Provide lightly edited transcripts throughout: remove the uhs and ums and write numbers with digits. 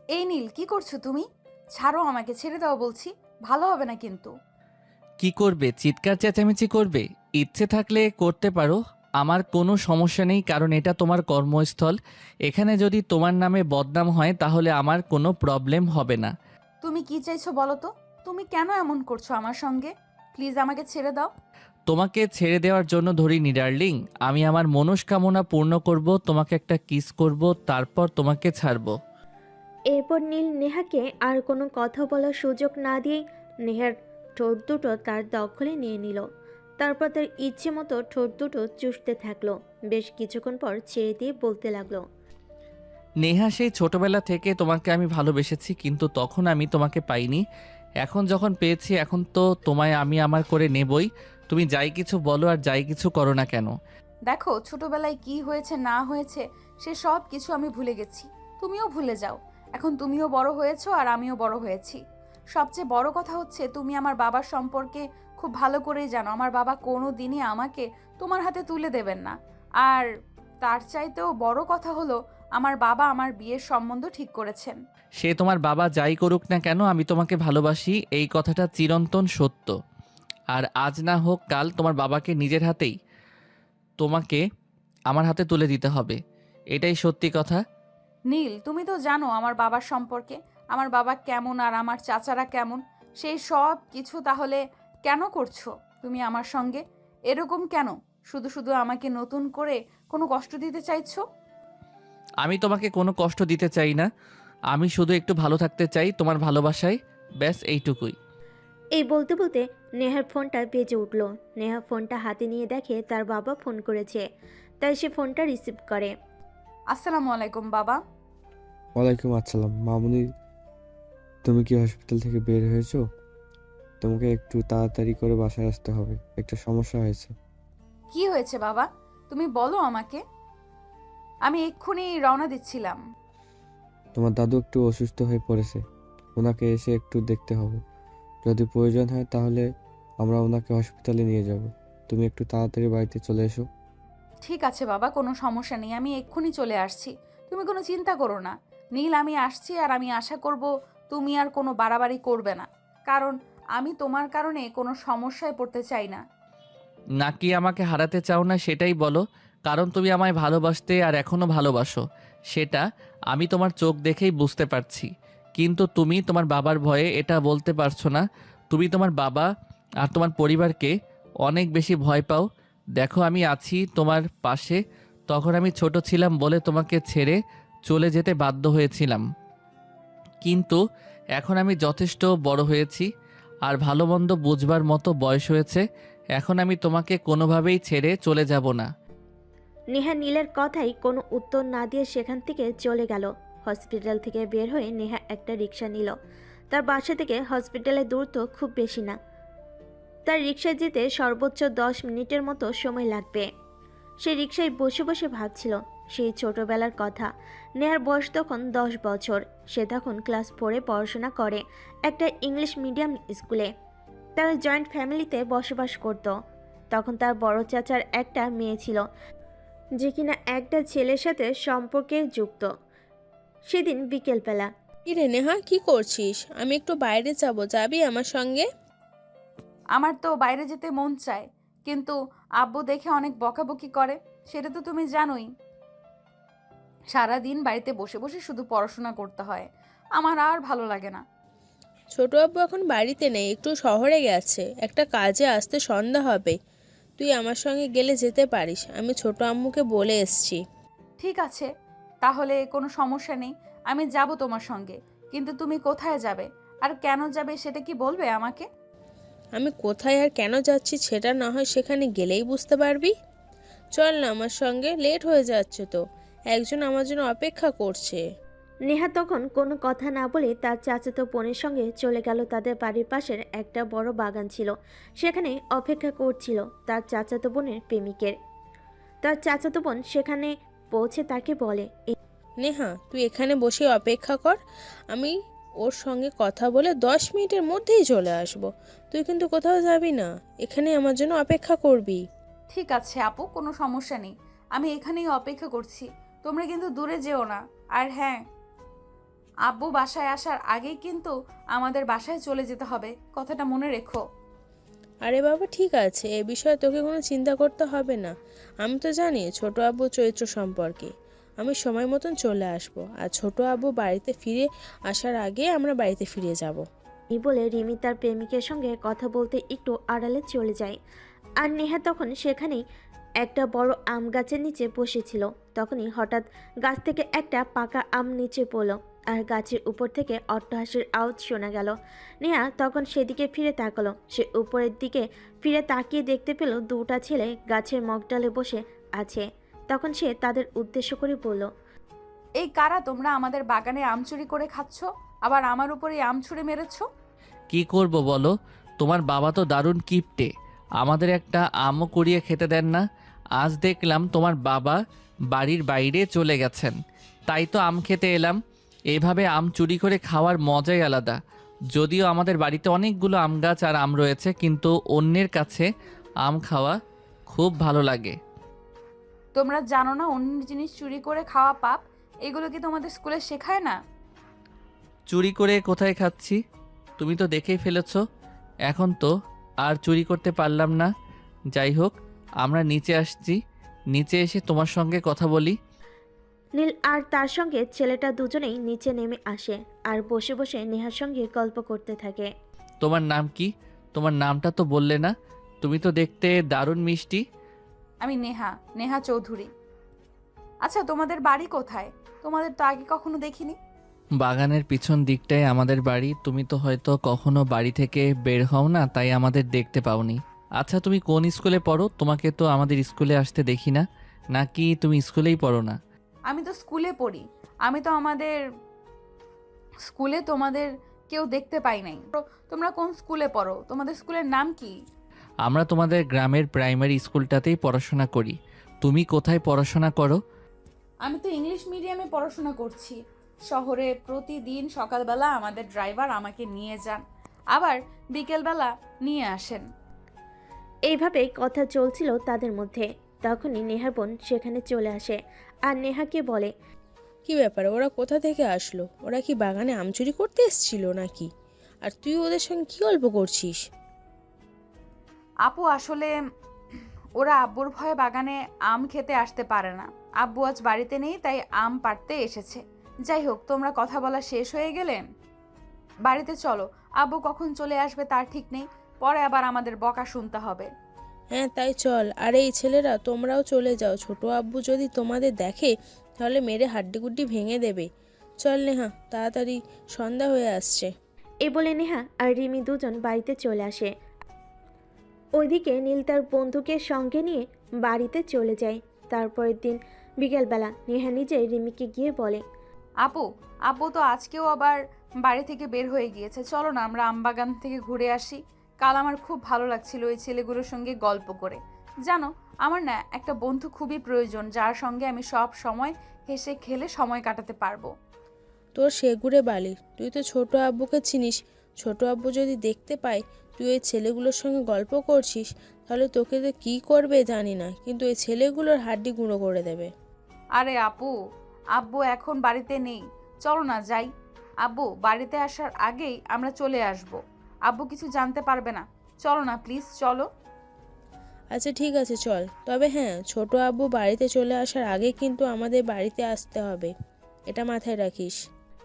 এই নীল, কি করছো তুমি? ছাড়ো আমাকে, ছেড়ে দাও বলছি। ভালো হবে না কিন্তু। কি করবে? চিৎকার চেঁচামেচি করবে? ইচ্ছে থাকলে করতে পারো। আমার কোনো সমস্যা নেই, কারণ এটা তোমার কর্মস্থল। এখানে যদি তোমার নামে বদনাম হয় তাহলে আমার কোনো প্রবলেম হবে না। তুমি কি চাইছো বলো তো? তুমি কেন এমন করছো আমার সঙ্গে? প্লিজ আমাকে ছেড়ে দাও। তোমাকে ছেড়ে দেওয়ার জন্য ধরিনি ডার্লিং। আমি আমার মনস্কামনা পূর্ণ করব, তোমাকে একটা কিস করব, তারপর তোমাকে ছাড়ব। এরপর নীল নেহাকে আর কোনো কথা বলার সুযোগ না দিয়েই নেহার ঠোঁট দুটো তার দখলে নিয়ে নিল। তারপর তার ইচ্ছে মতো ঠোঁট দুটো চুষতে থাকলো। বেশ কিছুক্ষণ পর ছেড়ে দিয়ে বলতে লাগলো, নেহা, সেই ছোটবেলা থেকে তোমাকে আমি ভালোবেসেছি, কিন্তু তখন আমি তোমাকে পাইনি। এখন যখন পেয়েছি, এখন তো তোমায় আমি আমার করে নেবই। তুমি যাই কিছু বলো আর যাই কিছু করো না কেন। দেখো, ছোটবেলায় কি হয়েছে না হয়েছে সে সব কিছু আমি ভুলে গেছি। তুমিও ভুলে যাও। এখন তুমিও বড় হয়েছো আর আমিও বড় হয়েছি। সবচেয়ে বড় কথা হচ্ছে, তুমি আমার বাবার সম্পর্কে খুব ভালো করেই জানো। আমার বাবা কোনো দিনই আমাকে তোমার হাতে তুলে দেবেন না। আর তার চাইতেও বড় কথা হলো, আমার বাবা আমার বিয়ের সম্বন্ধ ঠিক করেছেন। সে তোমার বাবা যাই করুক না কেন, আমি তোমাকে ভালোবাসি, এই কথাটা চিরন্তন সত্য। আর আজ না হোক কাল তোমার বাবাকে নিজের হাতেই তোমাকে আমার হাতে তুলে দিতে হবে। এটাই সত্যি কথা। নীল, তুমি তো জানো আমার বাবার সম্পর্কে, আমার বাবা কেমন আর আমার চাচারা কেমন। সেই সব কিছু তাহলে কেন করছো তুমি আমার সঙ্গে? এরকম কেন? শুধু শুধু আমাকে নতুন করে কোনো কষ্ট দিতে চাইছো? আমি তোমাকে কোনো কষ্ট দিতে চাই না। আমি শুধু একটু ভালো থাকতে চাই তোমার ভালোবাসায়, ব্যাস এইটুকুই। এই বলতে বলতে নেহার ফোনটা বেজে উঠল। নেহা ফোনটা হাতে নিয়ে দেখে তার বাবা ফোন করেছে, তাই সে ফোনটা রিসিভ করে। আসসালামু আলাইকুম বাবা। ওয়ালাইকুম আসসালাম মামুনি। তুমি কি হসপিটাল থেকে বের হয়েছো? তোমাকে একটু তাড়াতাড়ি করে বাসায় আসতে হবে, একটা সমস্যা হয়েছে। কি হয়েছে বাবা? তুমি বলো আমাকে। আমি এক্ষুনি রওনা দিচ্ছিলাম। তোমার দাদু একটু অসুস্থ হয়ে পড়েছে, ওনাকে এসে একটু দেখতে হবে। যদি প্রয়োজন হয় তাহলে আমরা ওনাকে হসপিটালে নিয়ে যাব। তুমি একটু তাড়াতাড়ি বাড়িতে চলে এসো। ঠিক আছে বাবা, কোনো সমস্যা নেই, আমি এক্ষুনি চলে আসছি। তুমি কোনো চিন্তা করো না নীল, আমি আসছি। আর আমি আশা করব তুমি আর কোনো বাড়াবাড়ি করবে না, কারণ আমি তোমার কারণে কোনো সমস্যায় পড়তে চাই না। নাকি আমাকে হারাতে চাও না সেটাই বলো। কারণ তুমি আমায় ভালোবাসতে আর এখনও ভালোবাসো, সেটা আমি তোমার চোখ দেখেই বুঝতে পারছি। কিন্তু তুমি তোমার বাবার ভয়ে এটা বলতে পারছো না। তুমি তোমার বাবা আর তোমার পরিবারকে অনেক বেশি ভয় পাও। দেখো, আমি আছি তোমার পাশে। তখন আমি ছোট ছিলাম বলে তোমাকে ছেড়ে চলে যেতে বাধ্য হয়েছিলাম, কিন্তু এখন আমি যথেষ্ট বড় হয়েছি আর ভালো মন্দ বুঝবার মতো বয়স হয়েছে। এখন আমি তোমাকে কোনোভাবেই ছেড়ে চলে যাব না। নেহা নীলের কথাই কোনো উত্তর না দিয়ে সেখান থেকে চলে গেল। হসপিটাল থেকে বের হয়ে নেহা একটা রিক্সা নিল। তার বাসা থেকে হসপিটালের দূরত্ব খুব বেশি না। তার রিক্সায় যেতে সর্বোচ্চ 10 মিনিটের মতো সময় লাগবে। সে রিক্সায় বসে বসে ভাবছিল সেই ছোটবেলার কথা। নেহার বয়স তখন 10 বছর। সে তখন ক্লাস 4-এ পড়াশোনা করে একটা ইংলিশ মিডিয়াম স্কুলে। তারা জয়েন্ট ফ্যামিলিতে বসবাস করত। তখন তার বড় চাচার একটা মেয়ে ছিল, যে কিনা একটা ছেলের সাথে সম্পর্কে যুক্ত। সেদিন বিকেলবেলা কিরে নেহা, কি করছিস? আমি একটু বাইরে যাব, যাবি আমার সঙ্গে? আমার তো বাইরে যেতে মন চায়, কিন্তু আব্বু দেখে অনেক বকাবকি করে। সেটা তো তুমি জানোই। সারাদিন বাড়িতে বসে বসে শুধু পড়াশোনা করতে হয়, আমার আর ভালো লাগে না। ছোট আব্বু এখন বাড়িতে নেই, একটু শহরে গেছে, একটা কাজে আসতে সন্ধ্যা হবে। তুই আমার সঙ্গে গেলে যেতে পারিস, আমি ছোট আম্মুকে বলে এসছি। ঠিক আছে, তাহলে কোনো সমস্যা নেই, আমি যাব তোমার সঙ্গে। কিন্তু তুমি কোথায় যাবে আর কেন যাবে সেটা কি বলবে আমাকে? আমি কোথায় আর কেন যাচ্ছি সেটা না হয় সেখানে গেলেই বুঝতে পারবি। চল না আমার সঙ্গে, লেট হয়ে যাচ্ছে তো, একজন আমার জন্য অপেক্ষা করছে। নেহা তখন কোনো কথা না বলে তার চাচাতো বোনের সঙ্গে চলে গেল। তাদের বাড়ির পাশের একটা বড় বাগান ছিল, সেখানে অপেক্ষা করছিল তার চাচাতো বোনের প্রেমিকের। তার চাচাতো বোন সেখানে পৌঁছে তাকে বলে, নেহা, তুই এখানে বসে অপেক্ষা কর, আমি ওর সঙ্গে কথা বলে 10 মিনিটের মধ্যেই চলে আসব। তুই কিন্তু কোথাও যাবি না, এখানে আমার জন্য অপেক্ষা করবি। ঠিক আছে আপু, কোনো সমস্যা নেই, আমি এখানেই অপেক্ষা করছি। তোমরা কিন্তু দূরে যেও না। আর হ্যাঁ, আব্বু বাসায় আসার আগেই কিন্তু আমাদের বাসায় চলে যেতে হবে, কথাটা মনে রেখো। আরে বাবা ঠিক আছে, এ বিষয়ে তোকে কোনো চিন্তা করতে হবে না। আমি তো জানি ছোট আব্বু চরিত্র সম্পর্কে। আমি সময় মতন চলে আসব, আর ছোট আব্বু বাড়িতে ফিরে আসার আগে আমরা বাড়িতে ফিরে যাব। এই বলে রিমি তার প্রেমিকের সঙ্গে কথা বলতে একটু আড়ালে চলে যায়। আর নেহা তখন সেখানেই একটা বড় আম গাছের নিচে বসেছিল। তখনই হঠাৎ গাছ থেকে একটা পাকা আম নিচে পড়লো, আর গাছের উপর থেকে অট্টহাসির আওয়াজ শোনা গেল। নেহা তখন সেদিকে ফিরে তাকালো। সে উপরের দিকে ফিরে তাকিয়ে দেখতে পেল দুটা ছেলে গাছের মগডালে বসে আছে। তখন সে তাদের উদ্দেশ্য করে বলল, এই কারা তোমরা? আমাদের বাগানে আম চুরি করে খাচ্ছ, আবার আমার উপরে আম ছুঁড়ে মেরেছ। কি করব বলো, তোমার বাবা তো দারুণ কিপটে, আমাদের একটা আমও কুড়িয়ে খেতে দেন না। আজ দেখলাম তোমার বাবা বাড়ির বাইরে চলে গেছেন, তাই তো আম খেতে এলাম। এইভাবে আম চুরি করে খাওয়ার মজাই আলাদা। যদিও আমাদের বাড়িতে অনেকগুলো আম গাছ আর আম রয়েছে, কিন্তু অন্যের কাছে আম খাওয়া খুব ভালো লাগে। তোমরা জানো না অন্যের জিনিস চুরি করে খাওয়া পাপ? এগুলো কি তোমাদের স্কুলে শেখায় না? চুরি করে কোথায় খাচ্ছি তুমি তো দেখেই ফেলেছো। এখন তো আর চুরি করতে পারলাম না। যাই হোক, আমরা নিচে আসছি, নিচে এসে তোমার সঙ্গে কথা বলি। নীল আর তার সঙ্গে ছেলেটা দুজনেই নিচে নেমে আসে আর বসে বসে নেহার সঙ্গে গল্প করতে থাকে। তোমার নাম কি? তোমার নামটা তো বললে না। তুমি তো দেখতে দারুণ মিষ্টি। আমি নেহা, নেহা চৌধুরী। আচ্ছা, তোমাদের বাড়ি কোথায়? তোমাদের তো আগে কখনো দেখিনি। বাগানের পিছন দিকটায় আমাদের বাড়ি। তুমি তো হয়তো কখনো বাড়ি থেকে বের হও না, তাই আমাদের দেখতে পাওনি। আচ্ছা, তুমি কোন স্কুলে পড়ো? তোমাকে তো আমাদের স্কুলে আসতে দেখি না। নাকি তুমি স্কুলেই পড়ো না? আমি তো স্কুলে পড়ি। আমি তো আমাদের স্কুলে তোমাদের কেউ দেখতে পাই নাই। তোমরা কোন স্কুলে পড়ো? তোমাদের স্কুলের নাম কি? আমরা তোমাদের গ্রামের প্রাইমারি স্কুলটাতেই পড়াশোনা করি। তুমি কোথায় পড়াশোনা করো? আমি তো ইংলিশ মিডিয়ামে পড়াশোনা করছি। শহরে প্রতিদিন সকালবেলা আমাদের ড্রাইভার আমাকে নিয়ে যান, আবার বিকেলবেলা নিয়ে আসেন। এইভাবেই কথা চলছিল তাদের মধ্যে। তখনই নেহার বোন সেখানে চলে আসে আর নেহাকে বলে, কি ব্যাপার, ওরা কোথা থেকে আসলো? ওরা কি বাগানে আম চুরি করতে এসেছিল নাকি? আর তুই ওদের সঙ্গে কি গল্প করছিস? আপু, আসলে ওরা আব্বুর ভয়ে বাগানে আম খেতে আসতে পারে না। আব্বু আজ বাড়িতে নেই, তাই আম পাড়তে এসেছে। যাই হোক, তোমরা কথা বলা শেষ হয়ে গেলে বাড়িতে চলো। আব্বু কখন চলে আসবে তার ঠিক নেই, পরে আবার আমাদের বকা শুনতে হবে। হ্যাঁ তাই চল। আর এই ছেলেরা তোমরাও চলে যাও, ছোট আব্বু যদি তোমাদের দেখে তাহলে মেরে হাড্ডিগুড্ডি ভেঙে দেবে। চল নেহা, তাড়াতাড়ি সন্ধ্যা হয়ে আসছে। এই বলে নেহা আর রিমি দুজন বাড়িতে চলে আসে। ওইদিকে নীল তার বন্ধুকে সঙ্গে নিয়ে বাড়িতে চলে যায়। তারপরের দিন বিকেলবেলা নেহা নিজে রিমিকে গিয়ে বলে, আপু, আব্বু তো আজকেও আবার বাড়ি থেকে বের হয়ে গিয়েছে। চলো না আমরা আমবাগান থেকে ঘুরে আসি। কাল আমার খুব ভালো লাগছিল ওই ছেলেগুলোর সঙ্গে গল্প করে। জানো, আমার না একটা বন্ধু খুবই প্রয়োজন, যার সঙ্গে আমি সব সময় হেসে খেলে সময় কাটাতে পারবো। তোর সেগুড়ে বালি, তুই তো ছোট আব্বুকে চিনিস। ছোট আব্বু যদি দেখতে পায় তুই ওই ছেলেগুলোর সঙ্গে গল্প করছিস, তাহলে তোকে তো কী করবে জানি না, কিন্তু এই ছেলেগুলোর হাড্ডি গুঁড়ো করে দেবে। আরে আপু, আব্বু এখন বাড়িতে নেই, চলো না যাই। আব্বু বাড়িতে আসার আগেই আমরা চলে আসব। আব্বু কিছু জানতে পারবে না। চলো না প্লিজ, চলো। আচ্ছা ঠিক আছে চল, তবে হ্যাঁ, ছোট আব্বু বাড়িতে চলে আসার আগে কিন্তু আমাদের বাড়িতে আসতে হবে, এটা মাথায় রাখিস।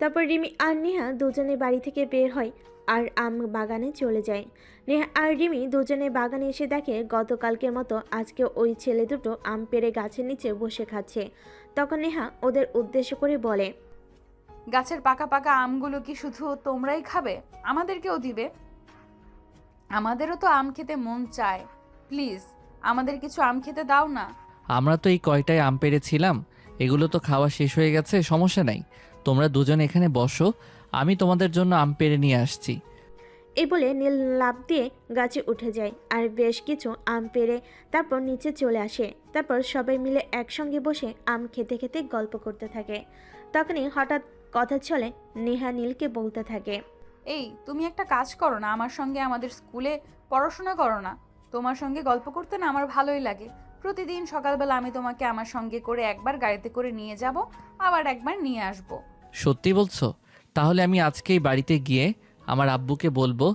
তারপর রিমি আর নেহা দুজনে বাড়ি থেকে বের হয় আর আম বাগানে চলে যায়। নেহা আর রিমি দুজনে বাগানে এসে দেখে গতকালকের মতো আজকে ওই ছেলে দুটো আম পেড়ে গাছের নিচে বসে খাচ্ছে। তখন নেহা ওদের উদ্দেশ্য করে বলে, গাছের পাকা পাকা আমগুলো কি শুধু তোমরাই খাবে? আমাদেরকেও দিবে? আমাদেরও তো আম খেতে মন চায়। প্লিজ আমাদের কিছু আম খেতে দাও না। আমরা তো এই কয়টায় আম পেড়েছিলাম, এগুলো তো খাওয়া শেষ হয়ে গেছে। সমস্যা নাই, তোমরা দুজন এখানে বসো, আমি তোমাদের জন্য আম পেড়ে নিয়ে আসছি। এই বলে নীল লাফ দিয়ে গাছে উঠে যায় আর বেশ কিছু আম পেড়ে তারপর নিচে চলে আসে। তারপর সবাই মিলে একসঙ্গে বসে আম খেতে খেতে গল্প করতে থাকে। তখনই হঠাৎ কথা চলে নেহা নীলকে বলতে থাকে, এই তুমি একটা কাজ করো না, আমার সঙ্গে আমাদের স্কুলে পড়াশোনা করো না? তোমার সঙ্গে গল্প করতে না আমার ভালোই লাগে। প্রতিদিন সকালবেলা আমি তোমাকে আমার সঙ্গে করে একবার গাড়িতে করে নিয়ে যাব, আবার একবার নিয়ে আসব। সত্যি বলছো? তাহলে আমি আজকেই বাড়িতে গিয়ে আমার আব্বুকে বলবো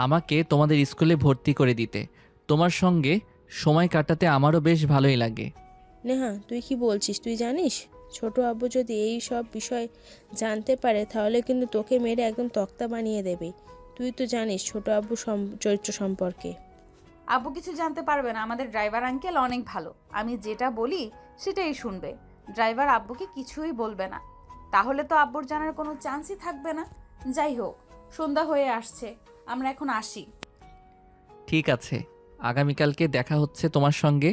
আমাকে তোমাদের স্কুলে ভর্তি করে দিতে। তোমার সঙ্গে সময় কাটাতে আমারও বেশ ভালোই লাগে। নেহা, তুই কি বলছিস? তুই জানিস ছোট আব্বু যদি এই সব বিষয় জানতে পারে তাহলে কিন্তু তোকে মেরে একদম তক্তা বানিয়ে দেবে। তুই তো জানিস ছোট আব্বু চরিত্র সম্পর্কে। আব্বু কিছু জানতে পারবে না, আমাদের ড্রাইভার আঙ্কেল অনেক ভালো। আমি যেটা বলি সেটাই শুনবে। ড্রাইভার আব্বুকে কিছুই বলবে না। তাহলে তো আব্বুর জানার কোনো চান্সই থাকবে না। যাই হোক, সন্ধ্যা হয়ে আসছে, আমরা এখন আসি। ঠিক আছে, আগামীকালকে দেখা হচ্ছে তোমার সঙ্গে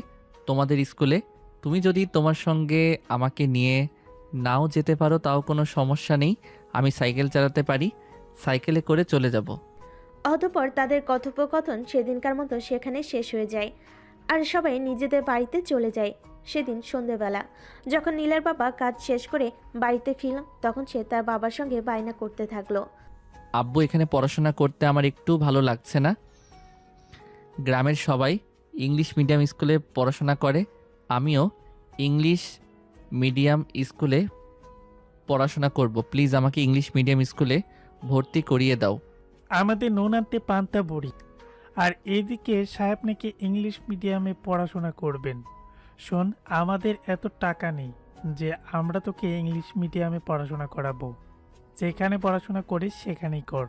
তোমাদের স্কুলে। তুমি যদি তোমার সঙ্গে আমাকে নিয়ে নাও যেতে পারো তাও কোনো সমস্যা নেই, আমি সাইকেল চালাতে পারি, সাইকেলে করে চলে যাব। অতঃপর তাদের কথোপকথন সেদিনকার মতো সেখানে শেষ হয়ে যায় আর সবাই নিজেদের বাড়িতে চলে যায়। সেদিন সন্ধেবেলা যখন নীলের বাবা কাজ শেষ করে বাড়িতে ফিরল তখন সে তার বাবার সঙ্গে বায়না করতে থাকলো। আব্বু, এখানে পড়াশোনা করতে আমার একটু ভালো লাগছে না। গ্রামের সবাই ইংলিশ মিডিয়াম স্কুলে পড়াশোনা করে, আমিও ইংলিশ মিডিয়াম স্কুলে পড়াশোনা করব। প্লিজ আমাকে ইংলিশ মিডিয়াম স্কুলে ভর্তি করিয়ে দাও। আমাদের নুন আনতে পান্তা বুড়ি, আর এদিকে সাহেব নাকি ইংলিশ মিডিয়ামে পড়াশোনা করবেন। শোন, আমাদের এত টাকা নেই যে আমরা তোকে ইংলিশ মিডিয়ামে পড়াশোনা করাবো। যেখানে পড়াশোনা করিস সেখানেই কর।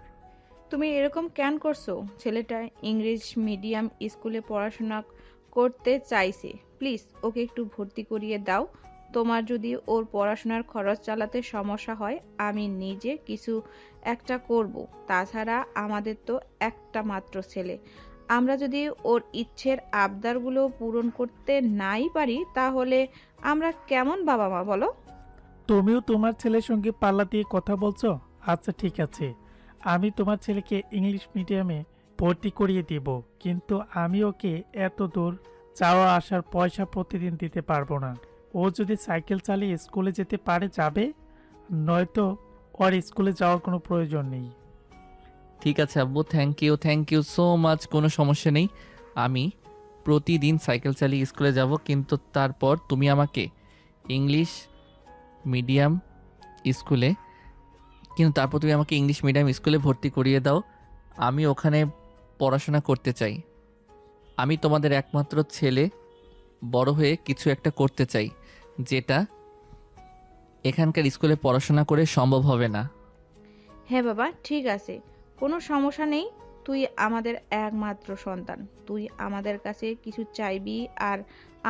তুমি এরকম কেন করছো? ছেলেটা ইংলিশ মিডিয়াম স্কুলে পড়াশোনা করতে চাইছে, প্লিজ ওকে একটু ভর্তি করিয়ে দাও। তোমার যদি ওর পড়াশোনার খরচ চালাতে সমস্যা হয় আমি নিজে কিছু একটা করব। তাছাড়া আমাদের তো একটা মাত্র ছেলে, আমরা যদি ওর ইচ্ছের আবদারগুলো পূরণ করতে নাই পারি তাহলে আমরা কেমন বাবা মা বলো? তুমিও তোমার ছেলের সঙ্গে পাল্লা দিয়ে কথা বলছো? আচ্ছা ঠিক আছে, আমি তোমার ছেলেকে ইংলিশ মিডিয়ামে ভর্তি করিয়ে দিব, কিন্তু আমি ওকে এত দূর যাওয়া আসার পয়সা প্রতিদিন দিতে পারবো না। ও যদি সাইকেল চালিয়ে স্কুলে যেতে পারে যাবে, নয়তো ওর স্কুলে যাওয়ার কোনো প্রয়োজন নেই। ঠিক আছে আব্বু, থ্যাংক ইউ সো মাচ, কোনো সমস্যা নেই। আমি প্রতিদিন সাইকেল চালিয়ে স্কুলে যাব, কিন্তু তারপর তুমি আমাকে ইংলিশ মিডিয়াম স্কুলে ভর্তি করিয়ে দাও। আমি ওখানে পড়াশোনা করতে চাই। আমি তোমাদের একমাত্র ছেলে, বড় হয়ে কিছু একটা করতে চাই, যেটা এখানকার স্কুলে পড়াশোনা করে সম্ভব হবে না। হ্যাঁ বাবা, ঠিক আছে, কোনো সমস্যা নেই। তুই আমাদের একমাত্র সন্তান, তুই আমাদের কাছে কিছু চাইবি আর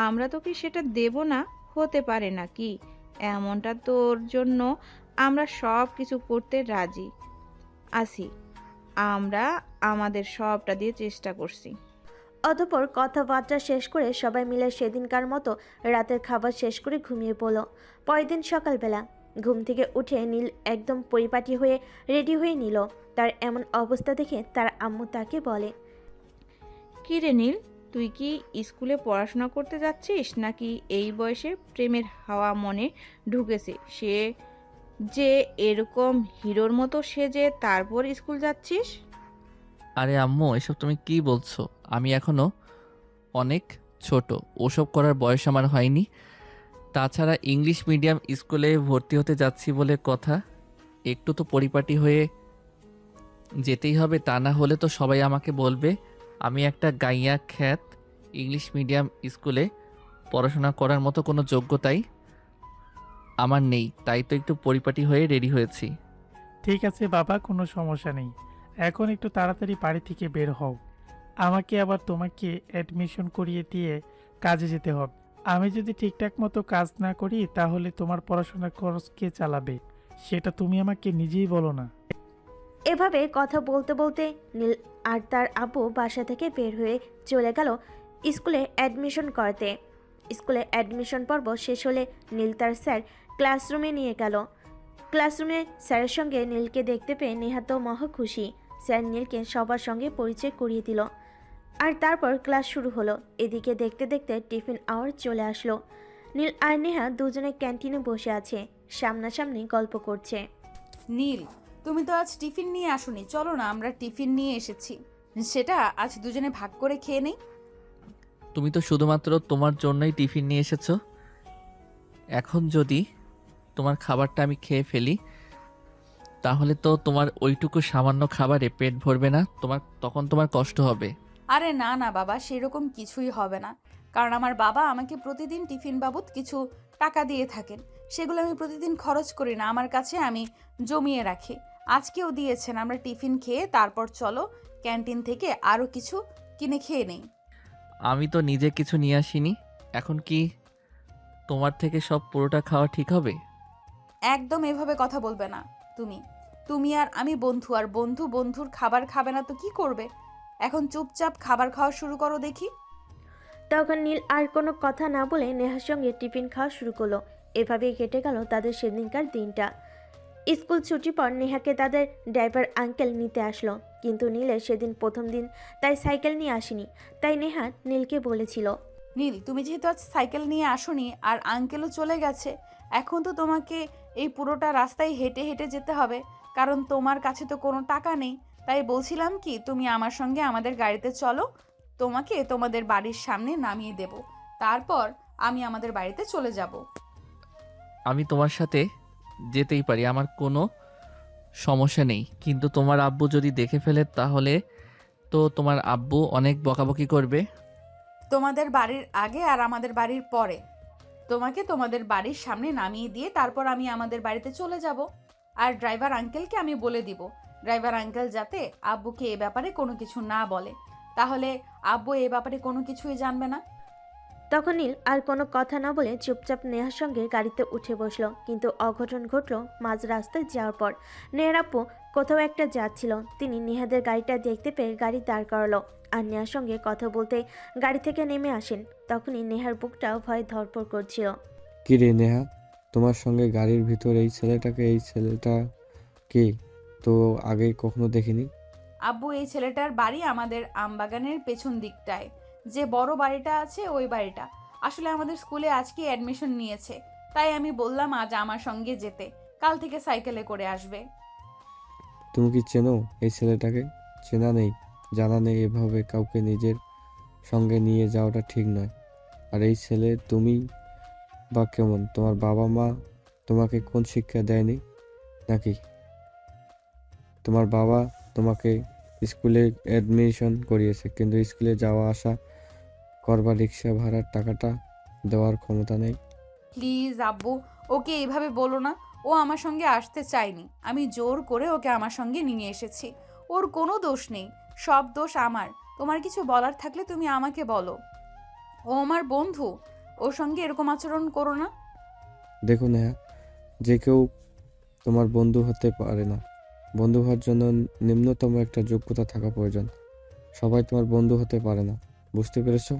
আমরা তোকে সেটা দেব না, হতে পারে না কি? এমনটা তোর জন্য আমরা সব কিছু করতে রাজি আছি, আমরা আমাদের সবটা দিয়ে চেষ্টা করছি। অতঃপর কথাবার্তা শেষ করে সবাই মিলে সেদিনকার মতো রাতের খাবার শেষ করে ঘুমিয়ে পড়ল। পরের দিন সকালবেলা ঘুম থেকে উঠে নীল একদম পরিপাটি হয়ে রেডি হয়ে নিল। তার এমন অবস্থা দেখে তার আম্মু তাকে বলে, কি রে নীল, তুই কি স্কুলে পড়াশোনা করতে যাচ্ছিস নাকি এই বয়সে প্রেমের হাওয়া মনে ঢুকেছে সে যে এরকম হিরোর মতো সেজে তারপর স্কুল যাচ্ছিস? আরে আম্মু, এসব তুমি কি বলছো? আমি এখনো অনেক ছোট, ওসব করার বয়স আমার হয়নি। তাছাড়া ইংলিশ মিডিয়াম স্কুলে ভর্তি হতে যাচ্ছি বলে কথা, একটু তো পরিপাটি হয়ে যেতেই হবে, তা না হলে তো সবাই আমাকে বলবে আমি একটা গাইয়া খ্যাত। ইংলিশ মিডিয়াম স্কুলে পড়াশোনা করার মতো কোনো যোগ্যতাই আমার নেই, তাই তো একটু পরিপাটি হয়ে রেডি হয়েছি। ঠিক আছে বাবা, কোনো সমস্যা নেই। এখন একটু তাড়াতাড়ি বাড়ি থেকে বের হও, আমাকে আবার তোমাকে অ্যাডমিশন করিয়ে দিয়ে কাজে যেতে হবে। আমি যদি ঠিকঠাক মতো কাজ না করি তাহলে তোমার পড়াশোনার খরচ কে চালাবে সেটা তুমি আমাকে নিজেই বলো না। এভাবে কথা বলতে বলতে নীল আর তার আব্বু বাসা থেকে বের হয়ে চলে গেল স্কুলে অ্যাডমিশন করতে। স্কুলে অ্যাডমিশন পর্ব শেষ হলে নীল তার স্যার ক্লাসরুমে নিয়ে গেল। ক্লাসরুমে স্যারের সঙ্গে নীলকে দেখতে পেয়ে নেহা তো মহা খুশি। স্যার নীলকে সবার সঙ্গে পরিচয় করিয়ে দিল আর তারপর ক্লাস শুরু হলো। এদিকে দেখতে দেখতে টিফিন আওয়ার চলে আসলো। নীল আর নেহা দুজনে ক্যান্টিনে বসে আছে, সামনাসামনি গল্প করছে। নীল, তুমি তো আজ টিফিন নিয়ে আসোনি, চলো না আমরা টিফিন নিয়ে এসেছি, সেটা আজ দুজনে ভাগ করে খেয়ে নেই। তুমি তো শুধুমাত্র তোমার জন্যই টিফিন নিয়ে এসেছো, এখন যদি তোমার খাবারটা আমি খেয়ে ফেলি তাহলে তো তোমার ওইটুকু সামান্য খাবারে পেট ভরবে না, তখন তোমার কষ্ট হবে। আরে না না বাবা, সেরকম কিছুই হবে না। কারণ আমার বাবা আমাকে প্রতিদিন টিফিন বাবদ কিছু টাকা দিয়ে থাকেন। সেগুলো আমি প্রতিদিন খরচ করি না, আমার কাছে আমি জমিয়ে রাখি। আজকেও দিয়েছেন। আমরা টিফিন খেয়ে তারপর চলো ক্যান্টিন থেকে আরও কিছু কিনে খেয়ে নেই। আমি তো নিজে কিছু নিয়ে আসিনি। এখন কি তোমার থেকে সব পুরোটা খাওয়া ঠিক হবে? একদম এভাবে কথা বলবে না। তুমি তুমি আর আমি বন্ধু, আর বন্ধু বন্ধুর খাবার খাবে না তো কি করবে? এখন চুপচাপ খাবার খাওয়া শুরু করো দেখি। তখন নীল আর কোনো কথা না বলে নেহার সঙ্গে টিফিন খাওয়া শুরু করলো। এভাবেই কেটে গেল তাদের সেদিনকার দিনটা। স্কুল ছুটির পর নেহাকে তাদের ড্রাইভার আঙ্কেল নিতে আসলো, কিন্তু নীলের সেদিন প্রথম দিন, তাই সাইকেল নিয়ে আসেনি। তাই নেহা নীলকে বলেছিল, নীল, তুমি যেহেতু আজ সাইকেল নিয়ে আসোনি আর আঙ্কেলও চলে গেছে, এখন তো তোমাকে এই পুরোটা রাস্তায় হেঁটে হেঁটে যেতে হবে, কারণ তোমার কাছে তো কোনো টাকা নেই। তাই বলছিলাম কি, তুমি আমার সঙ্গে আমাদের গাড়িতে চলো, তোমাকে তোমাদের বাড়ির সামনে নামিয়ে দেব, তারপর আমি আমাদের বাড়িতে চলে যাব। আমি তোমার সাথে যেতেই পারি, আমার কোনো সমস্যা নেই। কিন্তু তোমার আব্বু যদি দেখে ফেলে তাহলে তো তোমার আব্বু অনেক বকাবকি করবে। তোমাদের বাড়ির আগে আর আমাদের বাড়ির পরে তোমাকে তোমাদের বাড়ির সামনে নামিয়ে দিয়ে তারপর আমি আমাদের বাড়িতে চলে যাব। আর ড্রাইভার আঙ্কেলকে আমি বলে দিব, ড্রাইভার আঙ্কেল যাতে আব্বুকে এ ব্যাপারে কোনো কিছু না বলে, তাহলে আব্বু এ ব্যাপারে কোনো কিছুই জানবে না। তখন নীল আর কোনো কথা না বলে চুপচাপ নেহার সঙ্গে গাড়িতে উঠে বসলো। কিন্তু অঘটন ঘটলো মাঝ রাস্তায় যাওয়ার পর। নেহার আপু কোথাও একটা যাচ্ছিল, তিনি নেহাদের গাড়িটা দেখতে পেয়ে গাড়ি দাঁড় করালো আর নেহার সঙ্গে কথা বলতে গাড়ি থেকে নেমে আসেন। তখনই নেহার বুকটা ভয়ে ধরপড় করছিল। কি রে নেহা, তোমার সঙ্গে গাড়ির ভিতর এই ছেলেটা কে? তো আগে কখনো দেখিনি। আব্বু, এই ছেলেটার বাড়ি আমাদের আমবাগানের পেছন দিকটায়, যে বড় বাড়িটা আছে ওই বাড়িটা। আসলে আমাদের স্কুলে আজকে অ্যাডমিশন নিয়েছে, তাই আমি বললাম আজ আমার সঙ্গে যেতে, কাল থেকে সাইকেলে করে আসবে। তুমি কি চেনো এই ছেলেটাকে? চেনা নেই, জানা নেই, এভাবে কাউকে নিজের সঙ্গে নিয়ে যাওয়াটা ঠিক নয়। আর এই ছেলে তুমি বা কেমন? তোমার বাবা মা তোমাকে কোন শিক্ষা দেয়নি নাকি? তোমার বাবা তোমাকে স্কুলে অ্যাডমিশন করিয়েছে, কিন্তু স্কুলে যাওয়া আসা করবার রিক্সা ভাড়ার টাকাটা দেওয়ার ক্ষমতা নেই। প্লিজ আব্বু, ওকে এইভাবে বলো না। ও আমার সঙ্গে আসতে চায়নি, আমি জোর করে ওকে আমার সঙ্গে নিয়ে এসেছি। ওর কোনো দোষ নেই, সব দোষ আমার। তোমার কিছু বলার থাকলে তুমি আমাকে বলো। ও আমার বন্ধু, ওর সঙ্গে এরকম আচরণ করো না। দেখো নেহা, যে কেউ তোমার বন্ধু হতে পারে না। বন্ধু হওয়ার জন্য নিম্নতম একটা যোগ্যতা থাকা প্রয়োজন। সবাই তোমার বন্ধু হতে পারে না, বুঝতে পেরেছো?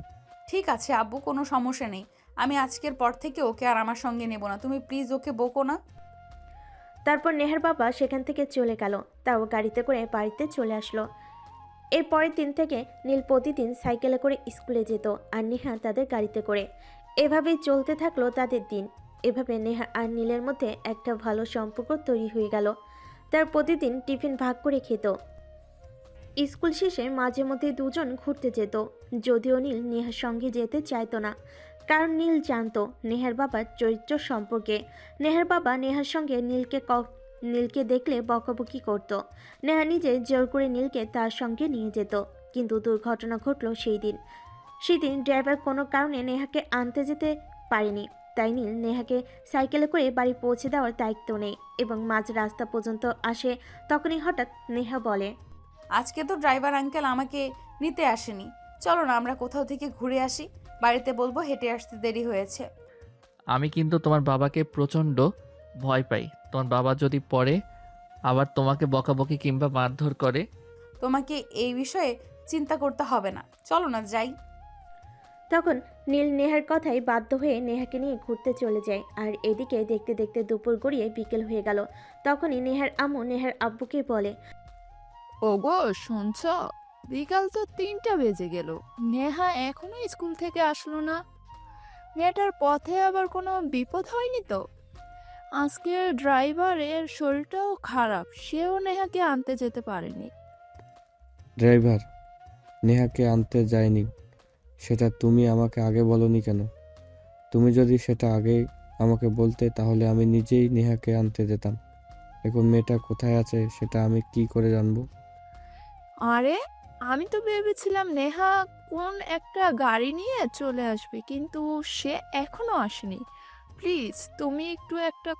ঠিক আছে আব্বু, কোনো সমস্যা নেই। আমি আজকের পর থেকে ওকে আর আমার সঙ্গে নেব না, তুমি প্লিজ ওকে বকো না। তারপর নেহার বাবা সেখান থেকে চলে গেল, তাও গাড়িতে করে বাড়িতে চলে আসলো। এর পরের দিন থেকে নীল প্রতিদিন সাইকেলে করে স্কুলে যেত আর নেহা তাদের গাড়িতে করে। এভাবেই চলতে থাকলো তাদের দিন। এভাবে নেহা আর নীলের মধ্যে একটা ভালো সম্পর্ক তৈরি হয়ে গেল। তার প্রতিদিন টিফিন ভাগ করে খেত। স্কুল শেষে মাঝে মধ্যে দুজন ঘুরতে যেত, যদিও নীল নেহার সঙ্গে যেতে চাইতো না, কারণ নীল জানতো নেহার বাবার চরিত্র সম্পর্কে। নেহার বাবা নেহার সঙ্গে নীলকে দেখলে বকাবকি করত। নেহা নিজে জোর করে নীলকে তার সঙ্গে নিয়ে যেত, কিন্তু দুর্ঘটনা ঘটল সেদিন ড্রাইভার কোনো কারণে নেহাকে আনতে যেতে পারেনি। তাই নীল নেহাকে সাইকেলে করে বাড়ি পৌঁছে দেওয়ার দায়িত্ব নেয় এবং মাঝ রাস্তা পর্যন্ত আসে। তখনই হঠাৎ নেহা বলে, আজকে তো ড্রাইভার আঙ্কেল আমাকে নিতে আসেনি, চলো না আমরা কোথাও থেকে ঘুরে আসি, বাড়িতে বলবো হেঁটে আসতে দেরি হয়েছে। আমি কিন্তু তোমার বাবাকে প্রচণ্ড ভয় পাই। তোমার বাবা যদি পরে আবার তোমাকে বকাবকি কিংবা মারধর করে। তোমাকে এই বিষয়ে চিন্তা করতে হবে না, চলো না যাই। তখন নীল নেহার কথায় বাধ্য হয়ে নেহাকে নিয়ে ঘুরতে চলে যায়। আর এদিকে দেখতে দেখতে দুপুর গড়িয়ে বিকেল হয়ে গেল। তখনই নেহার আম্মু নেহার আব্বুকে বলে, ওগো শুনছ, বিকাল তো 3টা বেজে গেল, নেহা এখনো স্কুল থেকে আসলো না। মেয়েটার পথে আবার কোনো বিপদ হয়নি তো? আজকে ড্রাইভারের শরীরটাও খারাপ, সেও নেহাকে আনতে যেতে পারেনি। ড্রাইভার নেহাকে আনতে যায়নি, সেটা তুমি আমাকে আগে বলনি কেন? তুমি যদি সেটা আগে আমাকে বলতে তাহলে আমি নিজেই নেহাকে আনতে যেতাম। এখন মেয়েটা কোথায় আছে সেটা আমি কি করে জানবো? আরে আমি তো ভেবেছিলাম নেহা কোন একটা গাড়ি নিয়ে চলে আসবে, কিন্তু সে এখনো আসেনি। প্লিজ তুমি একটু একটা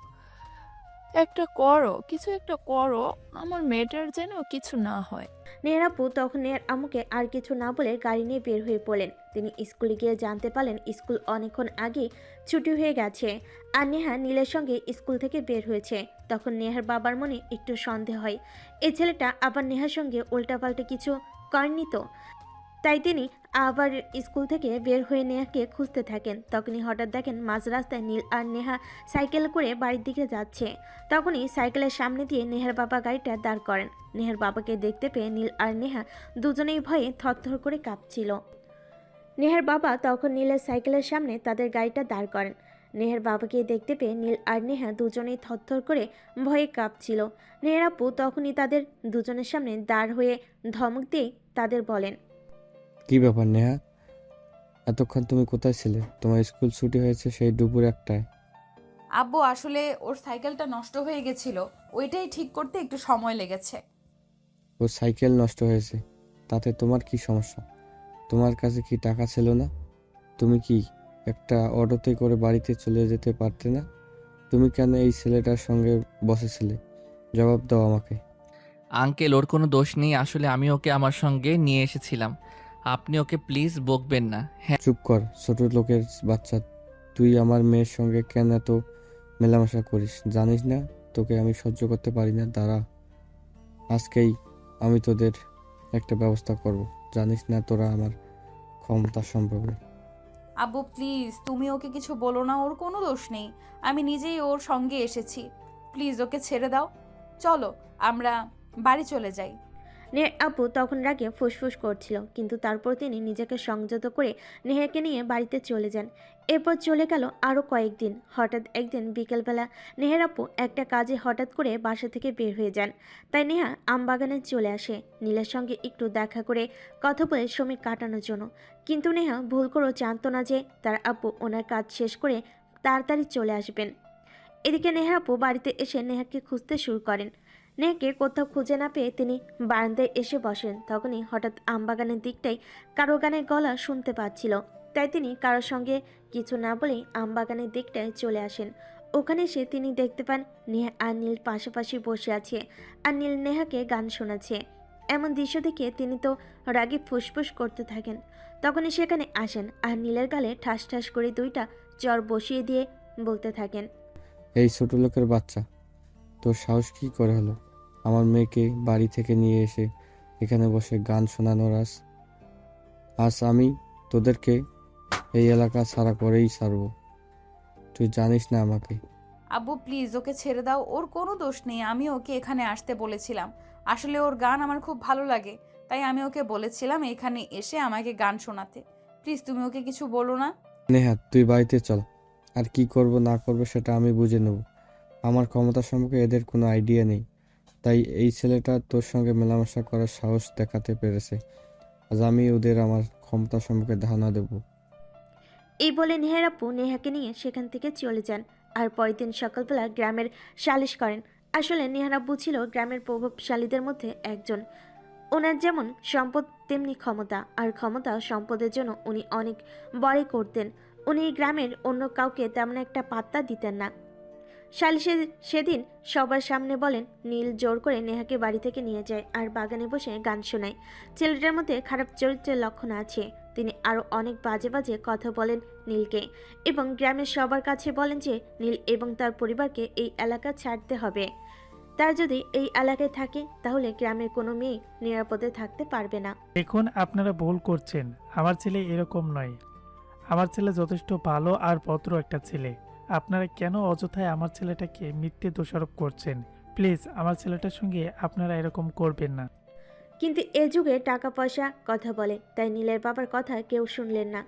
একটা করো, কিছু একটা করো, আমার মেয়েটার যেন কিছু না হয়। নেহার আপু তখন নেহার আম্মুকে আর কিছু না বলে গাড়ি নিয়ে বের হয়ে পড়লেন। তিনি স্কুলে গিয়ে জানতে পারলেন স্কুল অনেকক্ষণ আগে ছুটি হয়ে গেছে আর নেহা নীলের সঙ্গে স্কুল থেকে বের হয়েছে। তখন নেহার বাবার মনে একটু সন্দেহ হয়, এই ছেলেটা আবার নেহার সঙ্গে উল্টাপাল্টা কিছু করেনি তো। তাই তিনি আবার স্কুল থেকে বের হয়ে নেহাকে খুঁজতে থাকেন। তখনই হঠাৎ দেখেন মাঝ রাস্তায় নীল আর নেহা সাইকেল করে বাড়ির দিকে যাচ্ছে। তখনই সাইকেলের সামনে দিয়ে নেহার বাবা গাড়িটা দাঁড় করেন। নেহার বাবাকে দেখতে পেয়ে নীল আর নেহা দুজনেই ভয়ে থরথর করে কাঁপছিল। নেহার বাবা তখন নীলের সাইকেলের সামনে তাদের গাড়িটা দাঁড় করেন। নেহার বাবাকে দেখতে পেয়ে নীল আর নেহা দুজনেই থরথর করে ভয়ে কাঁপছিল। নেহার আপু তখনই তাদের দুজনের সামনে দাঁড় হয়ে ধমক দিয়ে তাদের বলেন, কি ব্যাপার নেহা, এতক্ষণ তুমি কোথায় ছিলে? তোমার স্কুল ছুটি হয়েছে সেই দুপুর একটায়। আব্বু আসলে ওর সাইকেলটা নষ্ট হয়ে গেছিল, ওইটাই ঠিক করতে একটু সময় লেগেছে। ওর সাইকেল নষ্ট হয়েছে, তাতে তোমার কি সমস্যা? তোমার কাছে কি টাকা ছিল না? তুমি কি একটা অটোতে করে বাড়িতে চলে যেতে পারতে না? তুমি কেন এই ছেলেটার সঙ্গে বসেছিলে? জবাব দাও আমাকে। আঙ্কেল, ওর কোনো দোষ নেই, আসলে আমি ওকে আমার সঙ্গে নিয়ে এসেছিলাম। আপনি ওকে প্লিজ বকবেন না। হ্যাঁ, চুপ কর ছোট লোকের বাচ্চা, তুই আমার মেয়ের সঙ্গে কেন এত মেলামেশা করিস? জানিস না তোকে আমি সহ্য করতে পারি না? দাঁড়া, আজকেই আমি তোদের একটা ব্যবস্থা করব। জানিস না তোরা আমার ক্ষমতা সম্পর্কে। আব্বু প্লিজ তুমি ওকে কিছু বলো না, ওর কোনো দোষ নেই, আমি নিজেই ওর সঙ্গে এসেছি। প্লিজ ওকে ছেড়ে দাও, চলো আমরা বাড়ি চলে যাই। নেহার আপু তখন রাগে ফুসফুস করছিল, কিন্তু তারপর তিনি নিজেকে সংযত করে নেহাকে নিয়ে বাড়িতে চলে যান। এরপর চলে গেল আরও কয়েকদিন। হঠাৎ একদিন বিকেলবেলা নেহার আপু একটা কাজে হঠাৎ করে বাসা থেকে বের হয়ে যান। তাই নেহা আমবাগানে চলে আসে নীলের সঙ্গে একটু দেখা করে কথা বলে সময় কাটানোর জন্য। কিন্তু নেহা ভুল করেও জানতো না যে তার আপু ওনার কাজ শেষ করে তাড়াতাড়ি চলে আসবেন। এদিকে নেহার আপু বাড়িতে এসে নেহাকে খুঁজতে শুরু করেন। নেহাকে কোথাও খুঁজে না পেয়ে তিনি বারান্দায় এসে বসেন। তখনই হঠাৎ আমবাগানের দিকটাই কারো গানের গলা শুনতে পাচ্ছিল। তাই তিনি কারোর সঙ্গে কিছু না বলেই আমবাগানের দিকটায় চলে আসেন। ওখানে এসে তিনি দেখতে পান নেহা আর নীল পাশাপাশি বসে আছে আর নীল নেহাকে গান শোনাচ্ছে। এমন দৃশ্য দেখে তিনি তো রাগে ফুসফুস করতে থাকেন। তখনই সেখানে আসেন আর নীলের গালে ঠাস ঠাস করে দুইটা চর বসিয়ে দিয়ে বলতে থাকেন, এই ছোট লোকের বাচ্চা, তোর সাহস কি করে হলো আমার মেয়েকে বাড়ি থেকে নিয়ে এসে এখানে বসে গান শোনানোর? আজ আমি তোদেরকে এই এলাকা ছাড়া করেই ছাড়বো। তুই জানিস না আমাকে। আব্বু প্লিজ ওকে ছেড়ে দাও, ওর কোনো দোষ নেই, আমি ওকে এখানে আসতে বলেছিলাম। আসলে ওর গান আমার খুব ভালো লাগে, তাই আমি ওকে বলেছিলাম এখানে এসে আমাকে গান শোনাতে। প্লিজ তুমি ওকে কিছু বলো না। নেহা তুই বাড়িতে চল, আর কি করব না করব সেটা আমি বুঝে নেব। আমার ক্ষমতা সম্পর্কে এদের কোনো আইডিয়া নেই, তাই এই ছেলেটা তোর সঙ্গে মেলামেশা করার সাহস দেখাতে পেরেছে। আজ আমি ওদের আমার ক্ষমতা সম্পর্কে ধারণা দেব। এই বলে নেহার আপু নেহাকে নিয়ে সেখান থেকে চলে যান। আর পরের দিন সকালবেলা গ্রামের সালিশ করেন। আসলে নেহার আব্বু ছিল গ্রামের প্রভাবশালীদের মধ্যে একজন। ওনার যেমন সম্পদ তেমনি ক্ষমতা, আর ক্ষমতা সম্পদের জন্য উনি অনেক বড়াই করতেন। উনি গ্রামের অন্য কাউকে তেমন একটা পাত্তা দিতেন না। সালিশে সেদিন সবার সামনে বলেন নীল জোর করে নেহাকে বাড়ি থেকে নিয়ে যায় আর বাগানে বসে গান শোনায়। ছেলেটার মধ্যে খারাপ চরিত্রের লক্ষণ আছে। তিনি আরও অনেক বাজে বাজে কথা বলেন নীলকে এবং গ্রামের সবার কাছে বলেন যে নীল এবং তার পরিবারকে এই এলাকা ছাড়তে হবে। তার যদি এই এলাকায় থাকে তাহলে গ্রামের কোনো মেয়ে নিরাপদে থাকতে পারবে না। দেখুন আপনারা ভুল করছেন, আমার ছেলে এরকম নয়। আমার ছেলে যথেষ্ট ভালো আর ভদ্র একটা ছেলে। আপনারা কেন অযথায় আমার ছেলেটাকে মিথ্যে দোষারোপ করছেন? প্লিজ আমার ছেলেটার সঙ্গে আপনারা এরকম করবেন না। কিন্তু এ যুগে টাকা পয়সা কথা বলে, তাই নীলের বাবার কথা কেউ শুনলেন না।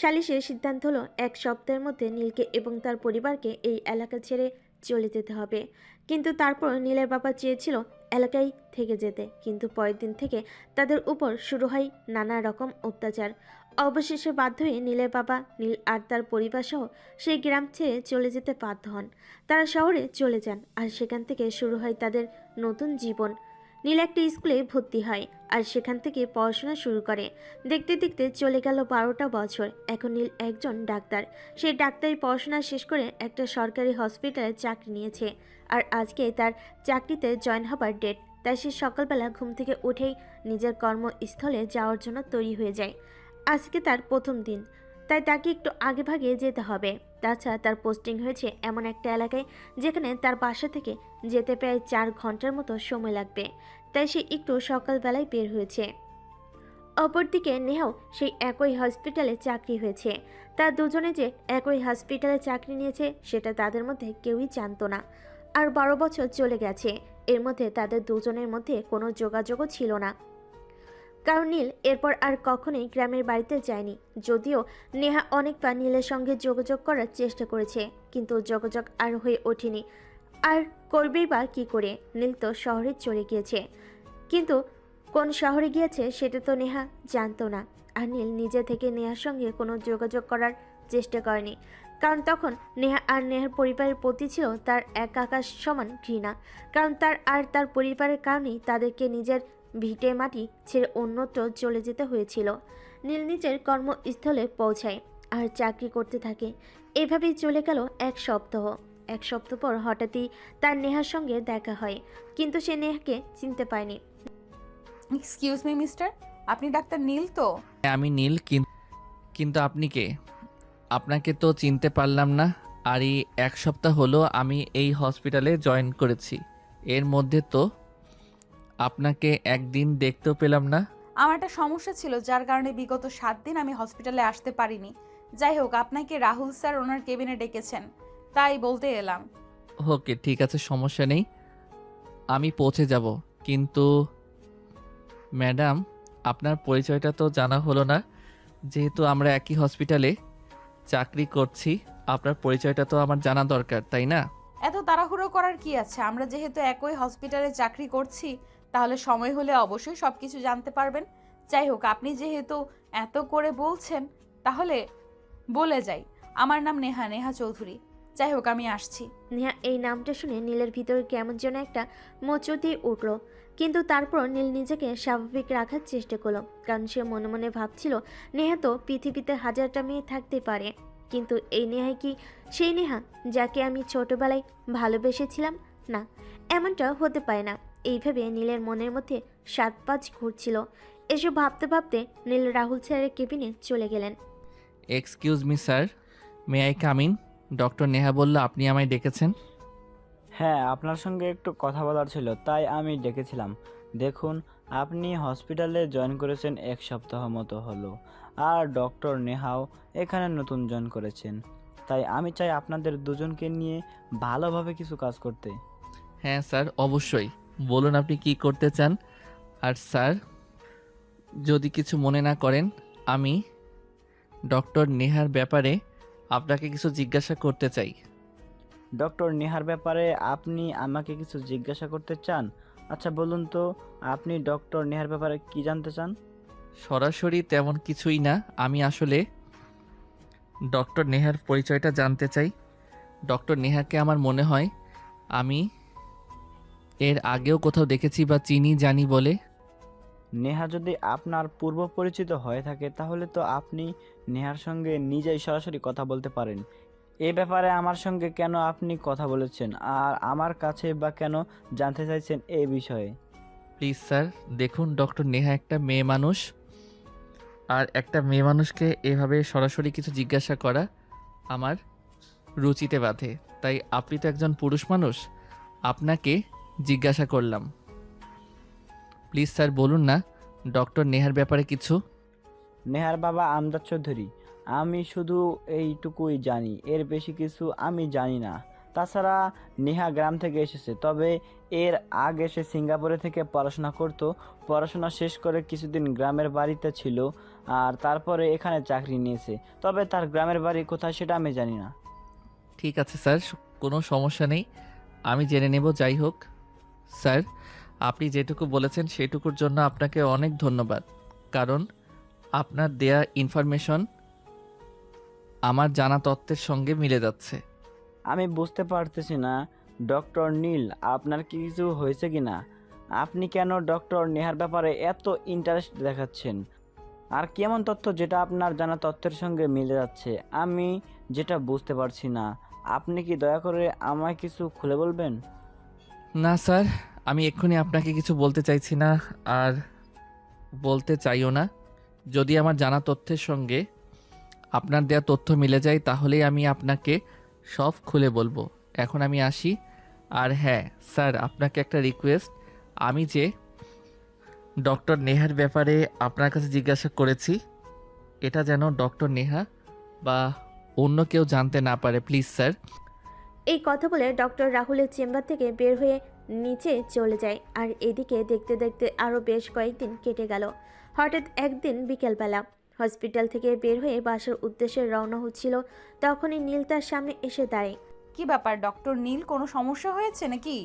সালিশের সিদ্ধান্ত হলো 1 সপ্তাহের মধ্যে নীলকে এবং তার পরিবারকে এই এলাকা ছেড়ে চলে যেতে হবে। কিন্তু তারপর নীলের বাবা চেয়েছিল এলাকায় থেকে যেতে, কিন্তু পরের দিন থেকে তাদের উপর শুরু হয় নানা রকম অত্যাচার। অবশেষে বাধ্য হয়ে নীলের বাবা নীল আর তার পরিবার সহ সেই গ্রাম ছেড়ে চলে যেতে বাধ্য হন। তারা শহরে চলে যান আর সেখান থেকে শুরু হয় তাদের নতুন জীবন। নীল একটা স্কুলে ভর্তি হয় আর সেখান থেকে পড়াশোনা শুরু করে। দেখতে দেখতে চলে গেল 12টা বছর। এখন নীল একজন ডাক্তার। সেই ডাক্তারি পড়াশোনা শেষ করে একটা সরকারি হসপিটালে চাকরি নিয়েছে আর আজকে তার চাকরিতে জয়েন হবার ডেট। তাই সে সকালবেলা ঘুম থেকে উঠেই নিজের কর্মস্থলে যাওয়ার জন্য তৈরি হয়ে যায়। আজকে তার প্রথম দিন, তাই তাকে একটু আগে ভাগে যেতে হবে। তাছাড়া তার পোস্টিং হয়েছে এমন একটা এলাকায় যেখানে তার বাসা থেকে যেতে প্রায় 4 ঘন্টার মতো সময় লাগবে। তাই সে একটু সকালবেলায় বের হয়েছে। অপরদিকে নেহাও সেই একই হসপিটালে চাকরি হয়েছে। তার দুজনে যে একই হসপিটালে চাকরি নিয়েছে সেটা তাদের মধ্যে কেউই জানতো না। আর 12 বছর চলে গেছে, এর মধ্যে তাদের দুজনের মধ্যে কোনো যোগাযোগও ছিল না। কারণ নীল এরপর আর কখনোই গ্রামের বাড়িতে যায়নি। যদিও নেহা অনেকবার নীলের সঙ্গে যোগাযোগ করার চেষ্টা করেছে, কিন্তু যোগাযোগ আর হয়ে ওঠেনি। আর করবেই বা কী করে? নীল তো শহরে চলে গিয়েছে, কিন্তু কোন শহরে গিয়েছে সেটা তো নেহা জানতো না। আর নীল নিজে থেকে নেহার সঙ্গে কোনো যোগাযোগ করার চেষ্টা করেনি, কারণ তখন নেহা আর নেহার পরিবারের প্রতি ছিল তার এক আকাশ সমান ঘৃণা। কারণ তার পরিবারের কারণেই তাদেরকে নিজের ভিটে মাটি ছেড়ে অন্যত্র চলে যেতে হয়েছিল। নীল নিজের কর্মস্থলে পৌঁছায় আর চাকরি করতে থাকে। এভাবেই চলে গেল 1 সপ্তাহ। 1 সপ্তাহ পর হঠাৎই তার নেহার সঙ্গে দেখা হয়, কিন্তু সে নেহাকে চিনতে পায়নি। এক্সকিউজ মি মিস্টার, আপনি ডাক্তার নীল তো? হ্যাঁ, আমি নীল। কিন্তু আপনি কে? আপনাকে তো চিনতে পারলাম না। আর এই 1 সপ্তাহ হলো আমি এই হসপিটালে জয়েন করেছি। এর মধ্যে তো আপনাকে একদিন দেখতেও পেলাম না। আমার একটা সমস্যা ছিল যার কারণে বিগত 7 দিন আমি হসপিটালে আসতে পারিনি। যাই হোক, আপনাকে রাহুল স্যার ওনার কেবিনে ডেকেছেন, তাই বলতে এলাম। ওকে, ঠিক আছে, সমস্যা নেই, আমি পৌঁছে যাব। কিন্তু ম্যাডাম, আপনার পরিচয়টা তো জানা হলো না। যেহেতু আমরা একই হসপিটালে চাকরি করছি, আপনার পরিচয়টা তো আমার জানা দরকার, তাই না? এত তাড়াহুড়ো করার কি আছে? আমরা যেহেতু একই হসপিটালে চাকরি করছি, তাহলে সময় হলে অবশ্যই সব কিছু জানতে পারবেন। যাই হোক, আপনি যেহেতু এত করে বলছেন, তাহলে বলে যাই, আমার নাম নেহা, নেহা চৌধুরী। যাই হোক, আমি আসছি। নেহা এই নামটা শুনে নীলের ভিতরে কেমন যেন একটা মোচড় দিয়ে উঠল, কিন্তু তারপর নীল নিজেকে স্বাভাবিক রাখার চেষ্টা করলো। কারণ সে মনে মনে ভাবছিল নেহা তো পৃথিবীতে হাজারটা মেয়ে থাকতে পারে, কিন্তু এই নেহাই কি সেই নেহা যাকে আমি ছোটবেলায় ভালোবেসেছিলাম? না, এমনটা হতে পারে না। এইভাবে নীলের মনের মধ্যে 7-5 ঘুরছিল। এসব ভাবতে ভাবতে নীল রাহুল স্যারের কেবিনে চলে গেলেন। Excuse me sir, may I come in? Doctor Neha বলল আপনি আমায় ডেকেছেন। হ্যাঁ, আপনার সঙ্গে একটু কথা বলার ছিল, তাই আমি ডেকেছিলাম। দেখুন, আপনি হসপিটালে জয়েন করেছেন 1 সপ্তাহ মতো হলো, আর ডক্টর নেহাও এখানে নতুন জয়েন করেছেন। তাই আমি চাই আপনাদের দুজনকে নিয়ে ভালোভাবে কিছু কাজ করতে। হ্যাঁ স্যার, অবশ্যই, বলুন আপনি কি করতে চান। আর স্যার, যদি কিছু মনে না করেন, আমি ডক্টর নেহার ব্যাপারে আপনাকে কিছু জিজ্ঞাসা করতে চাই। ডক্টর নেহার ব্যাপারে আপনি আমাকে কিছু জিজ্ঞাসা করতে চান? আচ্ছা বলুন তো, আপনি ডক্টর নেহার ব্যাপারে কি জানতে চান? সরাসরি তেমন কিছুই না, আমি আসলে ডক্টর নেহার পরিচয়টা জানতে চাই। ডক্টর নেহাকে আমার মনে হয় আমি এর আগেও কোথাও দেখেছি বা চিনি জানি বলে। নেহা যদি আপনার পূর্ব পরিচিত হয়ে থাকে, তাহলে তো আপনি নেহার সঙ্গে নিজেই সরাসরি কথা বলতে পারেন। এ ব্যাপারে আমার সঙ্গে কেন আপনি কথা বলেছেন, আর আমার কাছে বা কেন জানতে চাইছেন এই বিষয়ে? প্লিজ স্যার, দেখুন, ডক্টর নেহা একটা মেয়ে মানুষ, আর একটা মেয়ে মানুষকে এভাবে সরাসরি কিছু জিজ্ঞাসা করা আমার রুচিতে বাধে। তাই আপনি তো একজন পুরুষ মানুষ, আপনাকে জিজ্ঞাসা করলাম। প্লিজ স্যার, বলুন না ডক্টর নেহার ব্যাপারে কিছু। নেহার বাবা আমজাদ চৌধুরী। আমি শুধু এইটুকুই জানি, এর বেশি কিছু আমি জানি না। তাছাড়া নেহা গ্রাম থেকে এসেছে, তবে এর আগে সে সিঙ্গাপুরে থেকে পড়াশোনা করত। পড়াশোনা শেষ করে কিছুদিন গ্রামের বাড়িতে ছিল, আর তারপরে এখানে চাকরি নিয়েছে। তবে তার গ্রামের বাড়ি কোথায় সেটা আমি জানি না। ঠিক আছে স্যার, কোনো সমস্যা নেই, আমি জেনে নেব। যাই হোক স্যার, আপনি যেটুকু বলেছেন সেটুকুর জন্য আপনাকে অনেক ধন্যবাদ। কারণ আপনার দেয়া ইনফরমেশন আমার জানা তথ্যের সঙ্গে মিলে যাচ্ছে। আমি বুঝতে পারতেছি না ডক্টর নীল, আপনার কি কিছু হয়েছে কি না? আপনি কেন ডক্টর নেহার ব্যাপারে এত ইন্টারেস্ট দেখাচ্ছেন? আর কেমন তথ্য যেটা আপনার জানা তথ্যের সঙ্গে মিলে যাচ্ছে আমি যেটা বুঝতে পারছি না। আপনি কি দয়া করে আমায় কিছু খুলে বলবেন? না স্যার, আমি এক্ষুনি আপনাকে কিছু বলতে চাইছি না, আর বলতে চাইও না। যদি আমার জানা তথ্যের সঙ্গে আপনার দেয়া তথ্য মিলে যায় তাহলেই আমি আপনাকে সব খুলে বলবো। এখন আমি আসি। আর হ্যাঁ স্যার, আপনাকে একটা রিকোয়েস্ট, আমি যে ডক্টর নেহার ব্যাপারে আপনার কাছে জিজ্ঞাসা করেছি এটা যেন ডক্টর নেহা বা অন্য কেউ জানতে না পারে, প্লিজ স্যার। এই কথা বলে ডক্টর রাহুলের চেম্বার থেকে বের হয়ে নিচে চলে যায়। আর এদিকে দেখতে দেখতে আরও বেশ কয়েকদিন কেটে গেল। হঠাৎ একদিন বিকেলবেলা হসপিটাল থেকে বের হয়ে বাসার উদ্দেশ্যে রওনা হচ্ছিল, তখনই নীল তার সামনে এসে দাঁড়ায়। কি ব্যাপার ডক্টর নীল, কোনো সমস্যা হয়েছে নাকি?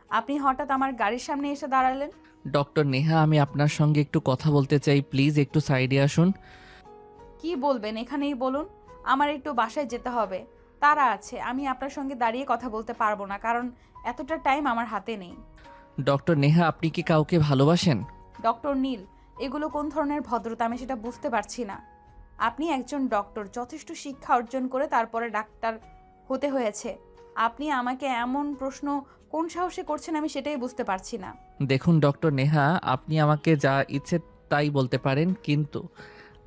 আপনি হঠাৎ আমার গাড়ির সামনে এসে দাঁড়ালেন। ডক্টর নেহা, আমি আপনার সঙ্গে একটু কথা বলতে চাই, প্লিজ একটু সাইডে আসুন। কি বলবেন এখানেই বলুন। আমার একটু বাসায় যেতে হবে, তারা আছে। আমি আপনার সঙ্গে দাঁড়িয়ে কথা বলতে পারবো না, কারণ এতটা টাইম আমার হাতে নেই। ডক্টর নেহা, আপনি কি কাউকে ভালোবাসেন? ডক্টর নীল, এগুলো কোন ধরনের ভদ্রতা আমি সেটা বুঝতে পারছি না। আপনি একজন ডক্টর, যথেষ্ট শিক্ষা অর্জন করে তারপরে ডাক্তার হতে হয়েছে। আপনি আমাকে এমন প্রশ্ন কোন সাহসে করছেন আমি সেটাই বুঝতে পারছি না। দেখুন ডক্টর নেহা, আপনি আমাকে যা ইচ্ছে তাই বলতে পারেন, কিন্তু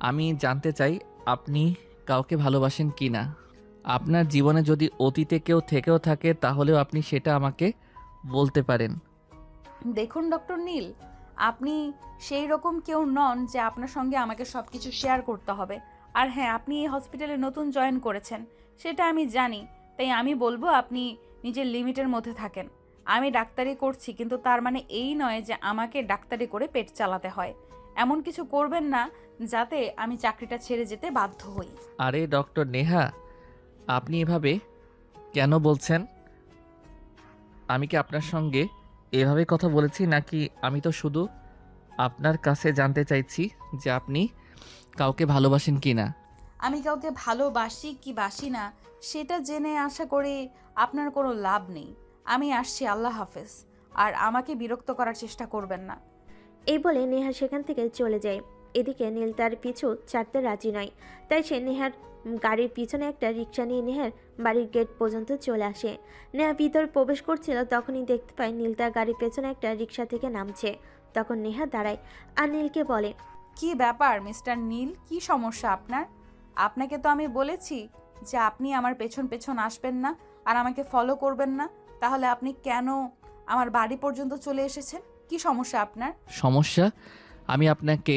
আমি জানতে চাই আপনি কাউকে ভালোবাসেন কি না। আপনার জীবনে যদি অতীতে কেউ থেকেও থাকে তাহলেও আপনি সেটা আমাকে বলতে পারেন। দেখুন ডক্টর নীল, আপনি সেই রকম কেউ নন যে আপনার সঙ্গে আমাকে সব কিছু শেয়ার করতে হবে। আর হ্যাঁ, আপনি এই হসপিটালে নতুন জয়েন করেছেন সেটা আমি জানি, তাই আমি বলবো আপনি নিজের লিমিটের মধ্যে থাকেন। আমি ডাক্তারি করছি, কিন্তু তার মানে এই নয় যে আমাকে ডাক্তারি করে পেট চালাতে হয়। এমন কিছু করবেন না যাতে আমি চাকরিটা ছেড়ে যেতে বাধ্য হই। আরে ডক্টর নেহা, আপনি এভাবে কেন বলছেন? আমি কি আপনার সঙ্গে এভাবে কথা বলেছি নাকি? আমি তো শুধু আপনার কাছে জানতে চাইছি যে আপনি কাউকে ভালোবাসেন কি না। আমি কাউকে ভালোবাসি কি বাসি না সেটা জেনে আশা করি আপনার কোনো লাভ নেই। আমি আসছি, আল্লাহ হাফেজ। আর আমাকে বিরক্ত করার চেষ্টা করবেন না। এই বলে নেহা সেখান থেকে চলে যায়। এদিকে নীল তার পিছু ছাড়তে রাজি নয়, তাই সে নেহার গাড়ির পিছনে একটা রিক্সা নিয়ে নেহার বাড়ির গেট পর্যন্ত চলে আসে। নেহা ভিতর প্রবেশ করছিল, তখনই দেখতে পায় নীল তার গাড়ির পেছনে একটা রিক্সা থেকে নামছে। তখন নেহা দাঁড়ায় আর নীলকে বলে, কি ব্যাপার মিস্টার নীল, কি সমস্যা আপনার? আপনাকে তো আমি বলেছি যে আপনি আমার পেছন পেছন আসবেন না আর আমাকে ফলো করবেন না, তাহলে আপনি কেন আমার বাড়ি পর্যন্ত চলে এসেছেন? কি সমস্যা আপনার? সমস্যা? আমি আপনাকে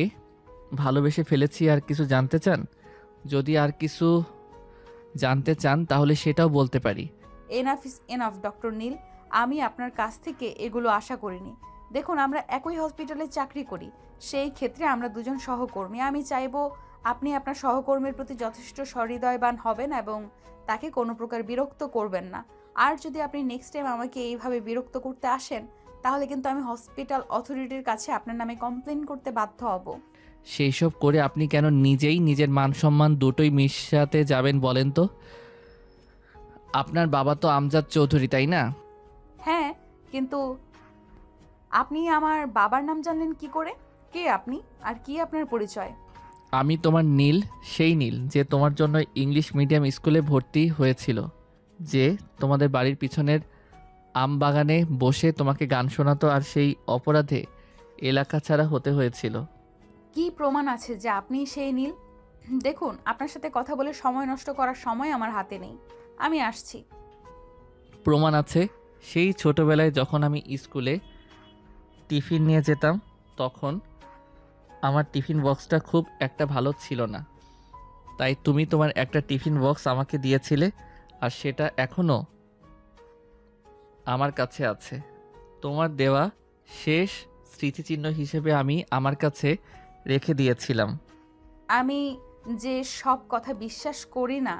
ভালোবেসে ফেলেছি, আর কিছু জানতে চান? যদি আর কিছু জানতে চান তাহলে সেটাও বলতে পারি। এনাফ ইজ এনাফ ডক্টর নীল, আমি আপনার কাছ থেকে এগুলো আশা করিনি। দেখুন, আমরা একই হসপিটালে চাকরি করি, সেই ক্ষেত্রে আমরা দুজন সহকর্মী। আমি চাইবো আপনি আপনার সহকর্মীর প্রতি যথেষ্ট সহৃদয়বান হবেন এবং তাকে কোনো প্রকার বিরক্ত করবেন না। আর যদি আপনি নেক্সট টাইম আমাকে এইভাবে বিরক্ত করতে আসেন তাহলে কিন্তু আমি হসপিটাল অথরিটির কাছে আপনার নামে কমপ্লেন করতে বাধ্য হব। সেই সব করে আপনি কেন নিজেই নিজের মান সম্মান দুটোই মিশাতে যাবেন বলেন তো? আপনার বাবা তো আমজাদ চৌধুরী, তাই না? হ্যাঁ, কিন্তু আপনি আমার বাবার নাম জানলেন কি করে? কে আপনি আর কি আপনার পরিচয়? আমি তোমার নীল, সেই নীল যে তোমার জন্য ইংলিশ মিডিয়াম স্কুলে ভর্তি হয়েছিল, যে তোমাদের বাড়ির পিছনের আম বাগানে বসে তোমাকে গান শোনাতো আর সেই অপরাধে এলাকা ছাড়া হতে হয়েছিল। কি প্রমাণ আছে যে আপনি সেই নীল? দেখুন, আপনার সাথে কথা বলে সময় নষ্ট করার সময় আমার হাতে নেই। আমি আসছি। প্রমাণ আছে। সেই ছোটবেলায় যখন আমি স্কুলে টিফিন নিয়ে যেতাম, তখন আমার টিফিন বক্সটা খুব একটা ভালো ছিল না, তাই তুমি তোমার একটা টিফিন বক্স আমাকে দিয়েছিলে, আর সেটা এখনও আমার কাছে আছে। তোমার দেওয়া শেষ স্মৃতিচিহ্ন হিসেবে আমি আমার কাছে রেখে দিয়েছিলাম। আমি যে সব কথা বিশ্বাস করি না,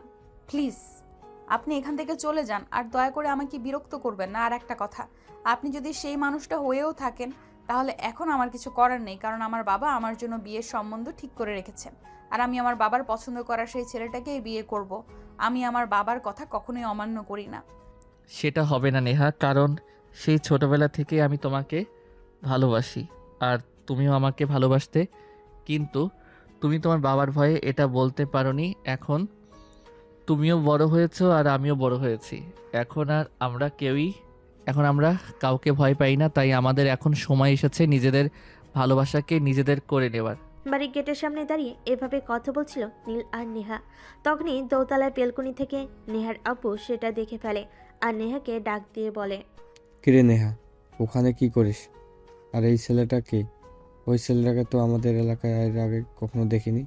প্লিজ আপনি এখান থেকে চলে যান আর দয়া করে আমাকে বিরক্ত করবেন না। আর একটা কথা, আপনি যদি সেই মানুষটা হয়েও থাকেন তাহলে এখন আমার কিছু করার নেই, কারণ আমার বাবা আমার জন্য বিয়ের সম্বন্ধ ঠিক করে রেখেছেন। আর আমি আমার বাবার পছন্দ করা সেই ছেলেটাকেই বিয়ে করব। আমি আমার বাবার কথা কখনোই অমান্য করি না। সেটা হবে না নেহা, কারণ সেই ছোটবেলা থেকে আমি তোমাকে ভালোবাসি আর তুমিও আমাকে ভালোবাসতে, কিন্তু তুমি তোমার বাবার ভয়ে এটা বলতে পারোনি। এখন তুমিও বড় হয়েছো আর আমিও বড় হয়েছি। এখন আমরা কাউকে ভয় পাই না, তাই আমাদের এখন সময় এসেছে নিজেদের ভালোবাসাকে নিজেদের করে নেওয়ার। বাড়ির গেটের সামনে দাঁড়িয়ে এভাবে কথা বলছিল নীল আর নেহা। তখনই দোতলায় বেলকনি থেকে নেহার আব্বু সেটা দেখে ফেলে আর নেহাকে ডাক দিয়ে বলে, কিরে নেহা, ওখানে কি করিস? আর এই ছেলেটা কে? ওই ছেলেটাকে তো আমাদের এলাকায় এর আগে কখনো দেখিনি।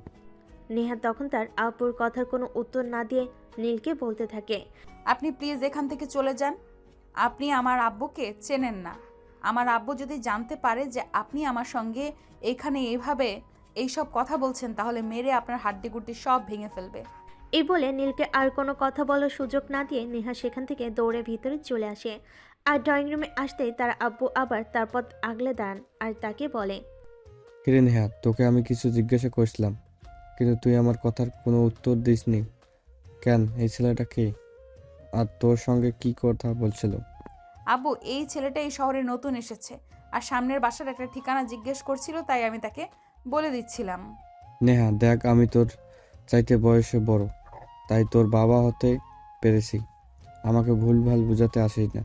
নেহা তখন তার আব্বুর কথার কোনো উত্তর না দিয়ে নীলকে বলতে থাকে, আপনি প্লিজ এখান থেকে চলে যান। আপনি আমার আব্বুকে চেনেন না। আমার আব্বু যদি জানতে পারে যে আপনি আমার সঙ্গে এখানে এইভাবে এইসব কথা বলছেন, তাহলে মেরে আপনার হাড্ডিগুড্ডি সব ভেঙে ফেলবে। এই বলে নীলকে আর কোনো কথা বলার সুযোগ না দিয়ে নেহা সেখান থেকে দৌড়ে ভিতরে চলে আসে। আর ড্রয়িং রুমে আসতেই তার আব্বু আবার তার পথ আগলে দাঁড়ান আর তাকে বলে, কিরে নেহা, তোকে আমি কিছু জিজ্ঞাসা করছিলাম, কিন্তু তুই আমার কথার কোনো উত্তর দিসনি কেন? এই ছেলেটা কে আর তোর সঙ্গে কি কথা বলছিল? আব্বু, এই ছেলেটা এই শহরে নতুন এসেছে আর সামনের বাসার একটা ঠিকানা জিজ্ঞেস করছিল, তাই আমি তাকে বলে দিচ্ছিলাম। নেহা দেখ, আমি তোর চাইতে বয়সে বড়, তাই তোর বাবা হতে পেরেছি। আমাকে ভুলভাল বুঝাতে আসিস না।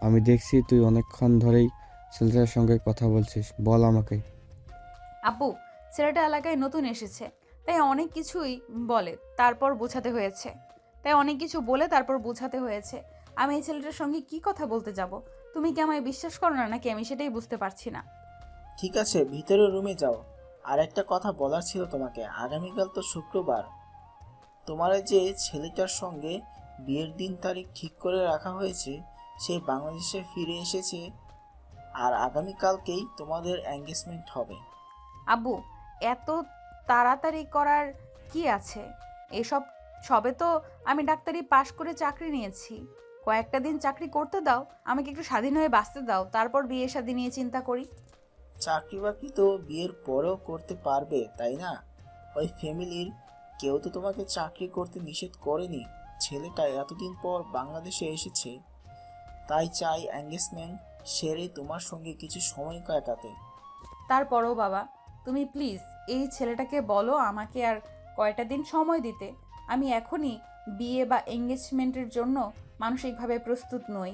আমি দেখছি তুই অনেকক্ষণ ধরেই ছেলেটার সঙ্গে কথা বলছিস, বল আমাকে। আব্বু, ছেলেটা এলাকায় নতুন এসেছে, তাই অনেক কিছুই বলে তারপর বোঝাতে হয়েছে। আমি এই ছেলেটার সঙ্গে কি কথা বলতে যাব? তুমি কি আমায় বিশ্বাস করো না নাকি? আমি সেটাই বুঝতে পারছি না। ঠিক আছে, ভিতরে রুমে যাও। আর একটা কথা বলার ছিল তোমাকে। আগামীকাল তো শুক্রবার, তোমার যে ছেলেটার সঙ্গে বিয়ের দিন তারিখ ঠিক করে রাখা হয়েছে সে বাংলাদেশে ফিরে এসেছে, আর আগামীকালকেই তোমাদের এঙ্গেজমেন্ট হবে। আব্বু, এত তাড়াতাড়ি করার কি আছে? এসব সবে তো আমি ডাক্তারি পাশ করে চাকরি নিয়েছি। কয়েকটা দিন চাকরি করতে দাও, আমাকে একটু স্বাধীন হয়ে বাঁচতে দাও, তারপর বিয়ে শাদী নিয়ে চিন্তা করি। চাকরি বাকরি তো বিয়ের পরেও করতে পারবে, তাই না? ওই ফ্যামিলির কেউ তো তোমাকে চাকরি করতে নিষেধ করেনি। ছেলেটা এতদিন পর বাংলাদেশে এসেছে, তাই চাই এঙ্গেজমেন্ট সেরে তোমার সঙ্গে কিছু সময় কাটাতে। তারপরও বাবা, তুমি প্লিজ এই ছেলেটাকে বলো আমাকে আর কয়টা দিন সময় দিতে। আমি এখনই বিয়ে বা এঙ্গেজমেন্টের জন্য মানসিকভাবে প্রস্তুত নই।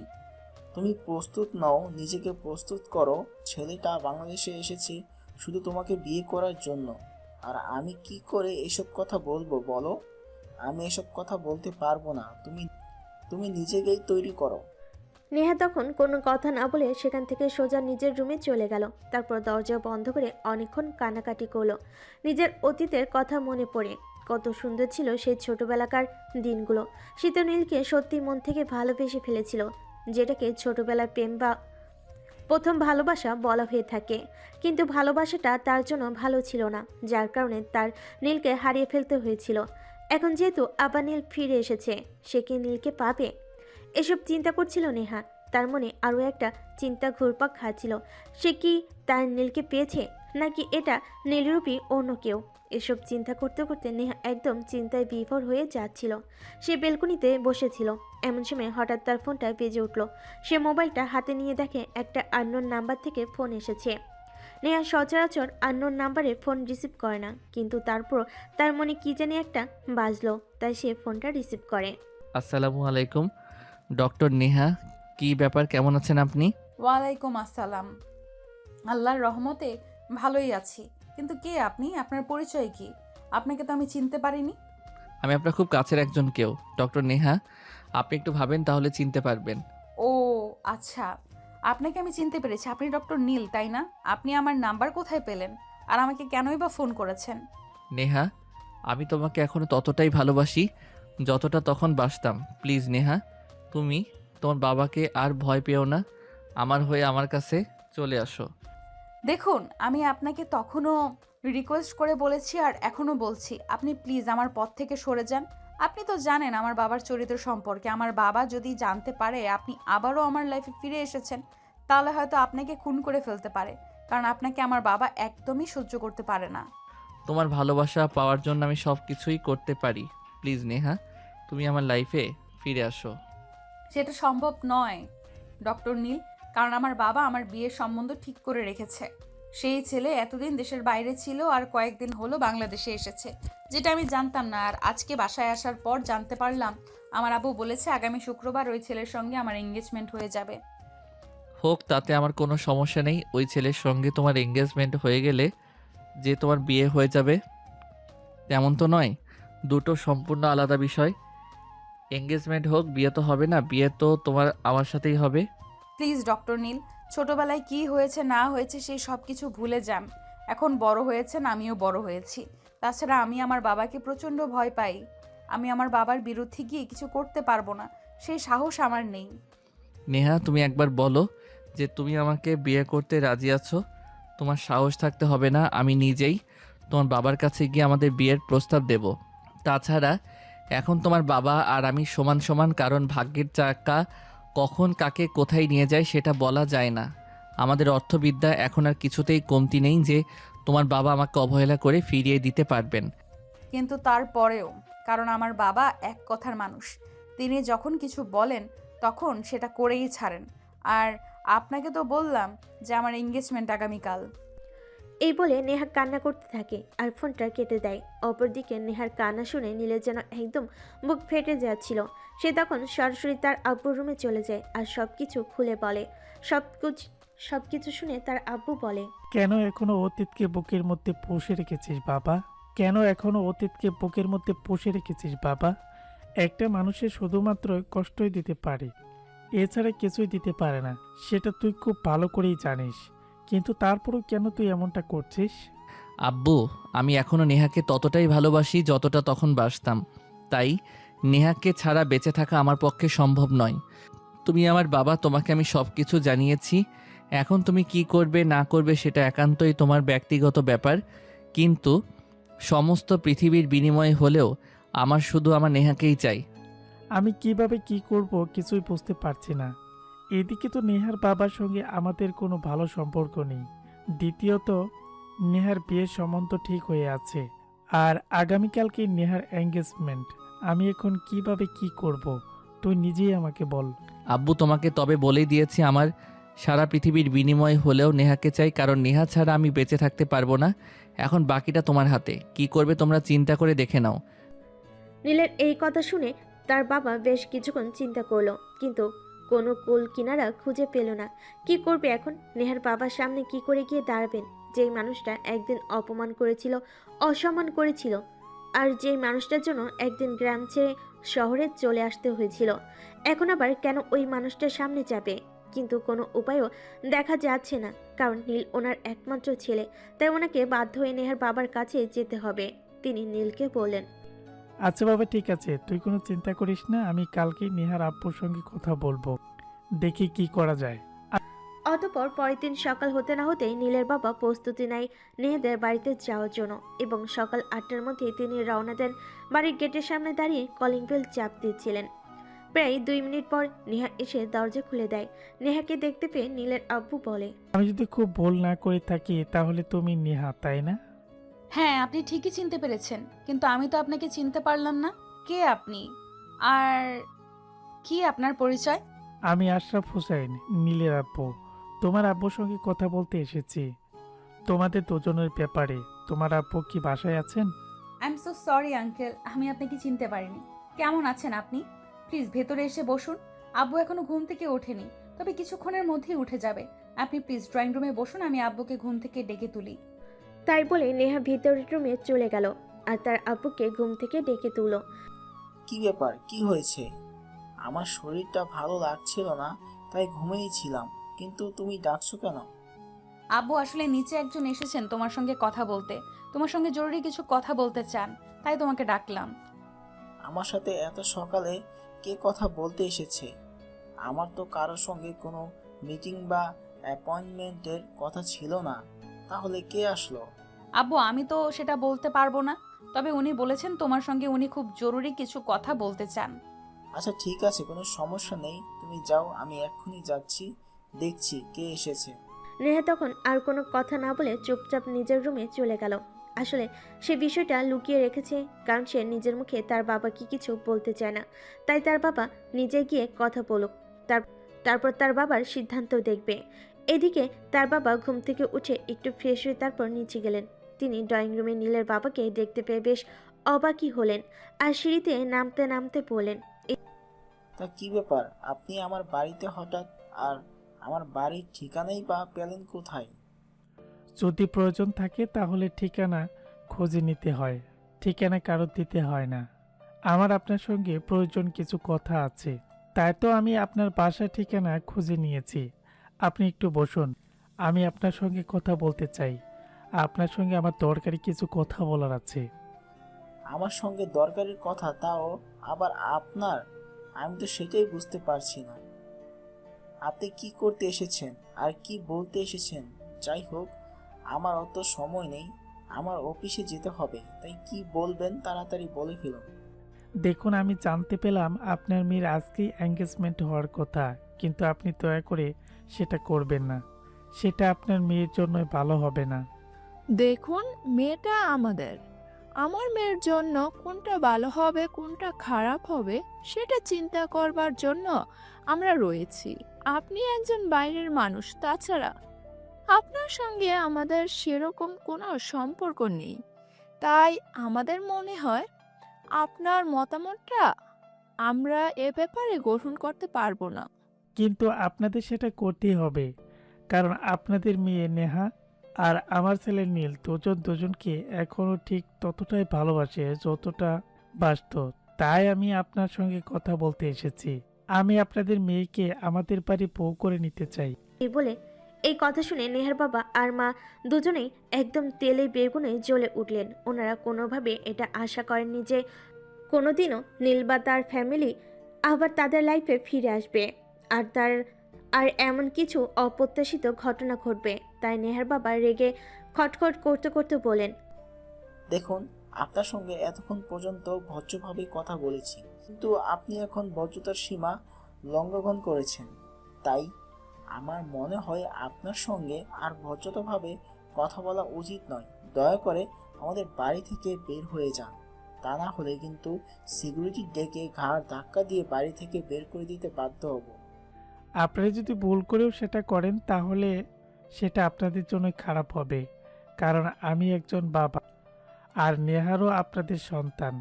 তুমি প্রস্তুত নও, নিজেকে প্রস্তুত করো। ছেলেটা বাংলাদেশে এসেছে শুধু তোমাকে বিয়ে করার জন্য। আর আমি কি করে এসব কথা বলবো বলো? আমি এসব কথা বলতে পারবো না। তুমি নিজেকেই তৈরি করো। নেহা তখন কোনো কথা না বলে সেখান থেকে সোজা নিজের রুমে চলে গেল। তারপর দরজা বন্ধ করে অনেকক্ষণ কানাকাটি করলো। নিজের অতীতের কথা মনে পড়ে কত সুন্দর ছিল সেই ছোটবেলাকার দিনগুলো। সে তো নীলকে সত্যি মন থেকে ভালোবেসে ফেলেছিল, যেটাকে ছোটবেলার প্রেম বা প্রথম ভালোবাসা বলা হয়ে থাকে। কিন্তু ভালোবাসাটা তার জন্য ভালো ছিল না, যার কারণে তার নীলকে হারিয়ে ফেলতে হয়েছিল। এখন যেহেতু আবার নীল ফিরে এসেছে, সে কি নীলকে পাবে? এসব চিন্তা করছিল নেহা। তার মনে আরও একটা চিন্তা ঘুরপাক খাচ্ছিল, সে কি তার নীলকে পেয়েছে, নাকি এটা নীলরূপী অন্য কেউ? এসব চিন্তা করতে করতে নেহা একদম চিন্তায় বিভোর হয়ে যাচ্ছিল। সে বেলকনিতে বসেছিল, এমন সময় হঠাৎ তার ফোনটা বেজে উঠল। সে মোবাইলটা হাতে নিয়ে দেখে একটা আননোন নাম্বার থেকে ফোন এসেছে। নেহা সচরাচর আননোন নাম্বারে ফোন রিসিভ করে না, কিন্তু তারপর তার মনে কি জানি একটা বাজলো, তাই সে ফোনটা রিসিভ করে। আসসালামু আলাইকুম ডক্টর নেহা, কি ব্যাপার, কেমন আছেন আপনি? ওয়ালাইকুম আসসালাম। আল্লাহর রহমতে ভালোই আছি, কিন্তু কে আপনি? আপনার পরিচয় কি? আপনাকে তো আমি চিনতে পারিনি। আমি আপনার খুব কাছের একজন কেউ ডক্টর নেহা, আপনি একটু ভাবেন তাহলে চিনতে পারবেন। ও আচ্ছা, আপনাকে আমি চিনতে পেরেছি। আপনি ডক্টর নীল, তাই না? আপনি আমার নাম্বার কোথায় পেলেন আর আমাকে কেনই বা ফোন করেছেন? নেহা, আমি তোমাকে এখনো ততটাই ভালোবাসি যতটা তখন বাসতাম। প্লিজ নেহা, তুমি তোমার বাবাকে আর ভয় পেও না, আমার হয়ে আমার কাছে চলে আসো। দেখুন, আমি আপনাকে তখনও রিকোয়েস্ট করে বলেছি আর এখনও বলছি, আপনি প্লিজ আমার পথ থেকে সরে যান। আপনি তো জানেন আমার বাবার চরিত্র সম্পর্কে। আমার বাবা যদি জানতে পারে আপনি আবারও আমার লাইফে ফিরে এসেছেন, তাহলে হয়তো আপনাকে খুন করে ফেলতে পারে, কারণ আপনাকে আমার বাবা একদমই সহ্য করতে পারে না। তোমার ভালোবাসা পাওয়ার জন্য আমি সব কিছুই করতে পারি। প্লিজ নেহা, তুমি আমার লাইফে ফিরে আসো। সেটা সম্ভব নয় ডক্টর নীল, কারণ আমার বাবা আমার বিয়ের সম্বন্ধ ঠিক করে রেখেছে। সেই ছেলে এতদিন দেশের বাইরে ছিল আর কয়েকদিন হলো বাংলাদেশে এসেছে, যেটা আমি জানতাম না। আর আজকে বাসায় আসার পর জানতে পারলাম আমার আব্বু বলেছে আগামী শুক্রবার ওই ছেলের সঙ্গে আমার এঙ্গেজমেন্ট হয়ে যাবে। হোক, তাতে আমার কোনো সমস্যা নেই। ওই ছেলের সঙ্গে তোমার এঙ্গেজমেন্ট হয়ে গেলে যে তোমার বিয়ে হয়ে যাবে তেমন তো নয়, দুটো সম্পূর্ণ আলাদা বিষয়। এঙ্গেজমেন্ট হোক, বিয়ে তো হবে না, বিয়ে তো তোমার আমার সাথেই হবে। প্লিজ ডক্টর নীল, ছোটবেলায় কি হয়েছে না হয়েছে সেই সব কিছু ভুলে যান। এখন বড় হয়েছেন, আমিও বড় হয়েছি। তাছাড়া আমি আমার বাবাকে প্রচণ্ড ভয় পাই। আমি আমার বাবার বিরুদ্ধে গিয়ে কিছু করতে পারবো না, সেই সাহস আমার নেই। নেহা, তুমি একবার বলো যে তুমি আমাকে বিয়ে করতে রাজি আছো। তোমার সাহস থাকতে হবে না, আমি নিজেই তোমার বাবার কাছে গিয়ে আমাদের বিয়ের প্রস্তাব দেব। তাছাড়া এখন তোমার বাবা আর আমি সমান সমান, কারণ ভাগ্যের চাকা কখন কাকে কোথায় নিয়ে যায় সেটা বলা যায় না। আমাদের অর্থবিদ্যা এখন আর কিছুতেই কমতি নেই যে তোমার বাবা আমাকে অবহেলা করে ফিরিয়ে দিতে পারবেন। কিন্তু তারপরেও, কারণ আমার বাবা এক কথার মানুষ, তিনি যখন কিছু বলেন তখন সেটা করেই ছাড়েন। আর আপনাকে তো বললাম যে আমার এঙ্গেজমেন্ট আগামীকাল। এই বলে নেহা কান্না করতে থাকে আর ফোনটা কেটে দেয়। অপরদিকে নেহার কান্না শুনে নীলের যেন একদম বুক ফেটে যাচ্ছিল। সে তখন সরাসরি তার আব্বুর রুমে চলে যায় আর সবকিছু খুলে বলে। সবকিছু শুনে তার আব্বু বলে, কেন এখনো অতীতকে বুকের মধ্যে পুষে রেখেছিস বাবা? কেন এখনো অতীতকে বুকের মধ্যে পুষে রেখেছিস বাবা? একটা মানুষের শুধুমাত্র কষ্টই দিতে পারে, এছাড়া কিছুই দিতে পারে না, সেটা তুই খুব ভালো করেই জানিস। কিন্তু তারপরেও কেন তুই এমনটা করছিস? আব্বু, আমি এখনও নেহাকে ততটাই ভালোবাসি যতটা তখন বাসতাম। তাই নেহাকে ছাড়া বেঁচে থাকা আমার পক্ষে সম্ভব নয়। তুমি আমার বাবা, তোমাকে আমি সব কিছু জানিয়েছি। এখন তুমি কি করবে না করবে সেটা একান্তই তোমার ব্যক্তিগত ব্যাপার। কিন্তু সমস্ত পৃথিবীর বিনিময়ে হলেও আমার শুধু আমার নেহাকেই চাই। আমি কিভাবে কি করব কিছুই বুঝতে পারছি না। এদিকে তো নেহার বাবার সঙ্গে আমাদের কোনো ভালো সম্পর্ক নেই। দ্বিতীয়ত, নেহার বিয়ের সম্বন্ধ ঠিক হয়ে আছে, আর আগামীকালকে নেহার এঙ্গেজমেন্ট। আমি এখন কিভাবে কি করব তুই নিজেই আমাকে বল। আব্বু, তোমাকে তবে বলেই দিয়েছি আমার সারা পৃথিবীর বিনিময়ে হলেও নেহাকে চাই, কারণ নেহা ছাড়া আমি বেঁচে থাকতে পারবো না। এখন বাকিটা তোমার হাতে, কি করবে তোমরা চিন্তা করে দেখে নাও। নীলের এই কথা শুনে তার বাবা বেশ কিছুক্ষণ চিন্তা করলো, কিন্তু কোনো কুল কিনারা খুঁজে পেল না। কি করবে এখন? নেহার বাবার সামনে কি করে গিয়ে দাঁড়াবেন? যেই মানুষটা একদিন অপমান করেছিল, অসম্মান করেছিল, আর যেই মানুষটার জন্য একদিন গ্রাম ছেড়ে শহরে চলে আসতে হয়েছিল, এখন আবার কেন ওই মানুষটার সামনে যাবে? কিন্তু কোনো উপায়ও দেখা যাচ্ছে না, কারণ নীল ওনার একমাত্র ছেলে। তাই ওনাকে বাধ্য হয়ে নেহার বাবার কাছে যেতে হবে। তিনি নীলকে বললেন, আচ্ছা বাবা, ঠিক আছে, তুই কোনো চিন্তা করিস না, আমি কালকে নেহার আব্বুর সঙ্গে কথা বলবো, দেখি কি করা যায়। অতঃপর পরের দিন সকাল হতে না হতেই নীলের বাবা প্রস্তুতি নেয় নেহাদের বাড়িতে যাওয়ার জন্য, এবং সকাল 8টার মধ্যে তিনি রওনা দেন। বাড়ির গেটের সামনে দাঁড়িয়ে কলিং বেল চাপ দিচ্ছিলেন। প্রায় 2 মিনিট পর নেহা এসে দরজা খুলে দেয়। নেহাকে দেখতে পেয়ে নীলের আব্বু বলে, আমি যদি খুব ভুল না করে থাকি তাহলে তুমি নেহা, তাই না? হ্যাঁ, আপনি ঠিকই চিনতে পেরেছেন, কিন্তু আমি তো আপনাকে চিনতে পারলাম না। কে আপনি? আর কি আপনার পরিচয়? আমি আশরাফ হুসাইন, নীলের আব্বু। তোমার আব্বুর সঙ্গে কথা বলতে এসেছি তোমাদের দুজনের ব্যাপারে। তোমার আব্বু কি বাসায় আছেন? I am so sorry uncle, আমি আপনাকে চিনতে পারিনি। কেমন আছেন আপনি? প্লিজ ভেতরে এসে বসুন। আব্বু এখনো ঘুম থেকে ওঠেনি, তবে কিছুক্ষণের মধ্যেই উঠে যাবে। আপনি প্লিজ ড্রয়িং রুমে বসুন, আমি আব্বুকে ঘুম থেকে ডেকে তুলি। তাই বলে নেহা ভিতরের রুমে চলে গেল আর তার আব্বুকে ঘুম থেকে ডেকে তুলল। কি ব্যাপার, কি হয়েছে? আমার শরীরটা ভালো লাগছিল না, তাই ঘুমিয়েই ছিলাম, কিন্তু তুমি ডাকছো কেন? আব্বু, আসলে নিচে একজন এসেছেন তোমার সঙ্গে কথা বলতে। তোমার সঙ্গে জরুরি কিছু কথা বলতে চান, তাই তোমাকে ডাকলাম। আমার সাথে এত সকালে কে কথা বলতে এসেছে? আমার তো কারোর সঙ্গে কোনো মিটিং বা অ্যাপয়েন্টমেন্টের কথা ছিল না, তাহলে কে আসলো? আব্বু, আমি তো সেটা বলতে পারবো না, তবে উনি বলেছেন তোমার সঙ্গে উনি খুব জরুরি কিছু কথা বলতে চান। আচ্ছা ঠিক আছে, কোনো সমস্যা নেই, তুমি যাও, আমি এক্ষুনি যাচ্ছি। দেখছি কে এসেছে। নেহা তখন আর কোনো কথা না বলে চুপচাপ নিজের রুমে চলে গেল। আসলে সে বিষয়টা লুকিয়ে রেখেছে, কারণ সে নিজের মুখে তার বাবাকে কিছু বলতে চায় না। তাই তার বাবা নিজে গিয়ে কথা বলুক, তারপর তার বাবার সিদ্ধান্ত দেখবে। এদিকে তার বাবা ঘুম থেকে উঠে একটু ফ্রেশ হয়ে তারপর নিচে গেলেন। তিনি ড্রয়িং রুমে নীলের বাবাকে দেখতে পেয়ে বেশ অবাকই হলেন, আর সিঁড়িতে নামতে নামতে বললেন, তা কি ব্যাপার, আপনি আমার বাড়িতে হঠাৎ? আর আমার বাড়ির ঠিকানাই বা পেলেন কোথায়? যদি প্রয়োজন থাকে তাহলে ঠিকানা খুঁজে নিতে হয়, ঠিকানা কারোর দিতে হয় না। আমার আপনার সঙ্গে প্রয়োজন কিছু কথা আছে, তাই তো আমি আপনার বাসার ঠিকানা খুঁজে নিয়েছি। আপনি একটু বসুন, আমি আপনার সঙ্গে কথা বলতে চাই। আপনার সঙ্গে আমার দরকারি কিছু কথা বলার আছে। আমার সঙ্গে দরকারি কথা, তাও আবার আপনার? আমি তো সেটাই বুঝতে পারছি না। আপনি কি করতে এসেছেন আর কি বলতে এসেছেন? যাই হোক, আমার অত সময় নেই, আমার অফিসে যেতে হবে। তাই কি বলবেন তাড়াতাড়ি বলে ফেলুন। দেখুন, আমি জানতে পেলাম আপনার মেয়ের আজকেই এঙ্গেজমেন্ট হওয়ার কথা, কিন্তু আপনি দয়া করে সেটা করবেন না। সেটা আপনার মেয়ের জন্যই ভালো হবে না। দেখুন, মেয়েটা আমাদের। আমার মেয়ের জন্য কোনটা ভালো হবে কোনটা খারাপ হবে সেটা চিন্তা করবার জন্য আমরা রয়েছি। আপনি একজন বাইরের মানুষ, তাছাড়া আপনার সঙ্গে আমাদের সেরকম কোনো সম্পর্ক নেই। তাই আমাদের মনে হয় আপনার মতামতটা আমরা এ ব্যাপারে গ্রহণ করতে পারবো না। কিন্তু আপনাদের সেটা করতেই হবে, কারণ আপনাদের মেয়ে নেহা আর আমার ছেলে নীল দুজন দুজনকে এখনো ঠিক ততটাই ভালোবাসে যতটা বাসত। তাই আমি আপনার সঙ্গে কথা বলতে এসেছি। আমি আপনাদের মেয়েকে আমাদের বাড়ি বউ করে নিতে চাই। এই বলে এই কথা শুনে নেহার বাবা আর মা দুজনেই একদম তেলে বেগুনে জ্বলে উঠলেন। ওনারা কোনোভাবে এটা আশা করেননি যে কোনোদিনও নীল বা তার ফ্যামিলি আবার তাদের লাইফে ফিরে আসবে, আর এমন কিছু অপ্রত্যাশিত ঘটনা ঘটবে। তাই নেহার বাবা রেগে খটখট করতে করতে বলেন, দেখুন, আপনার সঙ্গে এতক্ষণ পর্যন্ত ভদ্রভাবে কথা বলেছি, কিন্তু আপনি এখন ভদ্রতার সীমা লঙ্ঘন করেছেন। তাই আমার মনে হয় আপনার সঙ্গে আর ভদ্রতাভাবে কথা বলা উচিত নয়। দয়া করে আমাদের বাড়ি থেকে বের হয়ে যান, তা না হলে কিন্তু সিকিউরিটি ডেকে ঘাড় ধাক্কা দিয়ে বাড়ি থেকে বের করে দিতে বাধ্য হব। আপনারা যদি ভুল করেও সেটা করেন তাহলে সেটা আপনাদের জন্য খারাপ হবে, কারণ আমি একজন বাবা আর নেহারও আপনাদের সন্তান।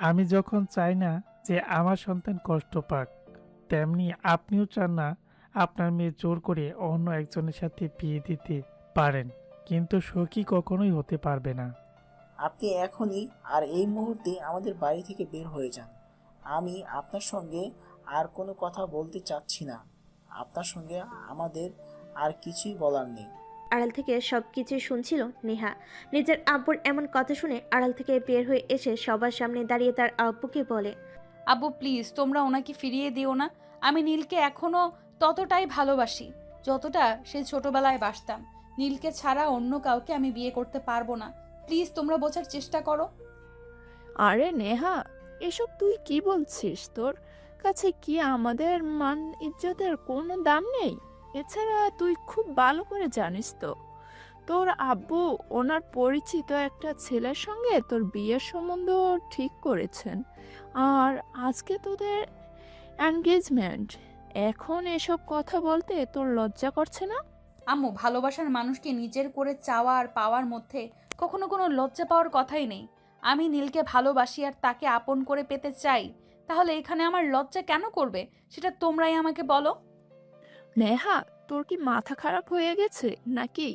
আমি যখন চাই না যে আমার সন্তান কষ্ট পাক, তেমনি আপনিও চান না আপনার মেয়ে জোর করে অন্য একজনের সাথে বিয়ে দিতে পারেন, কিন্তু সখী কখনোই হতে পারবে না। আপনি এখনই আর এই মুহূর্তে আমাদের বাড়ি থেকে বের হয়ে যান। আমি আপনার সঙ্গে আর কোনো কথা বলতে চাচ্ছি না। আপনার সঙ্গে আমাদের আর কিছুই বলার নেই। আড়াল থেকে সবকিছু শুনছিল নেহা। নিজের আব্বুর এমন কথা শুনে আড়াল থেকে বের হয়ে এসে সবার সামনে দাঁড়িয়ে তার আব্বুকে বলে, আব্বু প্লিজ তোমরা ওনাকে ফিরিয়ে দিও না। আমি নীলকে এখনো ততটাই ভালোবাসি যতটা সেই ছোটবেলায় বাসতাম। নীলকে ছাড়া অন্য কাউকে আমি বিয়ে করতে পারবো না। প্লিজ তোমরা বোঝার চেষ্টা করো। আরে নেহা, এসব তুই কি বলছিস? তোর কাছে কি আমাদের মান ইজ্জতের কোনো দাম নেই? এছাড়া তুই খুব ভালো করে জানিস তো তোর আব্বু ওনার পরিচিত একটা ছেলের সঙ্গে তোর বিয়ের সম্বন্ধ ঠিক করেছেন, আর আজকে তোদের এনগেজমেন্ট। এখন এসব কথা বলতে তোর লজ্জা করছে না? আম্মু, ভালোবাসার মানুষকে নিজের করে চাওয়া আর পাওয়ার মধ্যে কখনো কোনো লজ্জা পাওয়ার কথাই নেই। আমি নীলকে ভালোবাসি আর তাকে আপন করে পেতে চাই, তাহলে এখানে আমার লজ্জা কেন করবে সেটা তোমরাই আমাকে বলো। নেহা, তোর কি মাথা খারাপ হয়ে গেছে নাকি?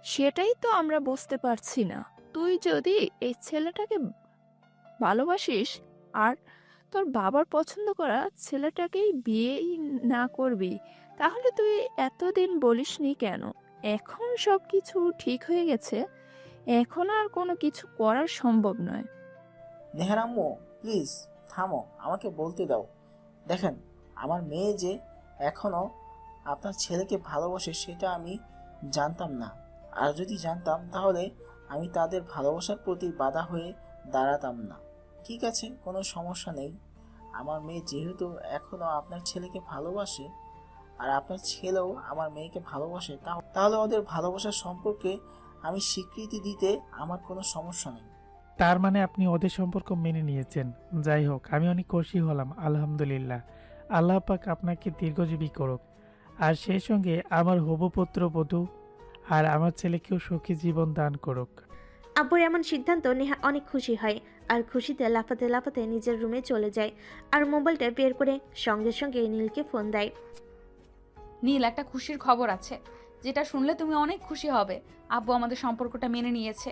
সেটাই তো আমরা বুঝতে পারছি না। তুই যদি এই ছেলেটাকে ভালোবাসিস আর তোর বাবার পছন্দ করা ছেলেটাকেই বিয়েই না করবি, তাহলে তুই এতদিন বলিসনি কেন? এখন সব কিছু ঠিক হয়ে গেছে, এখন আর কোনো কিছু করা সম্ভব নয়। নেহার আম্মু, প্লিজ থামো, আমাকে বলতে দাও। দেখেন, আমার মেয়ে যে এখনো আপনার ছেলেকে ভালোবাসে সেটা আমি জানতাম না। আর যদি জানতাম তাহলে আমি তাদের ভালোবাসার প্রতি বাধা হয়ে দাঁড়াতাম না। ঠিক আছে, কোনো সমস্যা নেই। আমার মেয়ে যেহেতু এখনো আপনার ছেলেকে ভালোবাসে, আর আপনার ছেলেও আমার মেয়েকে ভালোবাসে, তাহলে ওদের ভালোবাসার সম্পর্কে আমি স্বীকৃতি দিতে আমার কোনো সমস্যা নেই। তার মানে আপনি ওদের সম্পর্ক মেনে নিয়েছেন। যাই হোক, আমি অনেক খুশি হলাম, আলহামদুলিল্লাহ। আল্লাহ পাক আপনাকে দীর্ঘজীবী করুক, আর সেই সঙ্গে আমার হবু পুত্র বধূ আর আমার ছেলেকেও সুখী জীবন দান করুক। আব্বুর এমন সিদ্ধান্ত নেহা অনেক খুশি হয় আর খুশিতে লাফাতে লাফাতে নিজের রুমে চলে যায় আর মোবাইলটা বের করে সঙ্গে সঙ্গে নীলকে ফোন দেয়। নীল, একটা খুশির খবর আছে, যেটা শুনলে তুমি অনেক খুশি হবে। আব্বু আমাদের সম্পর্কটা মেনে নিয়েছে,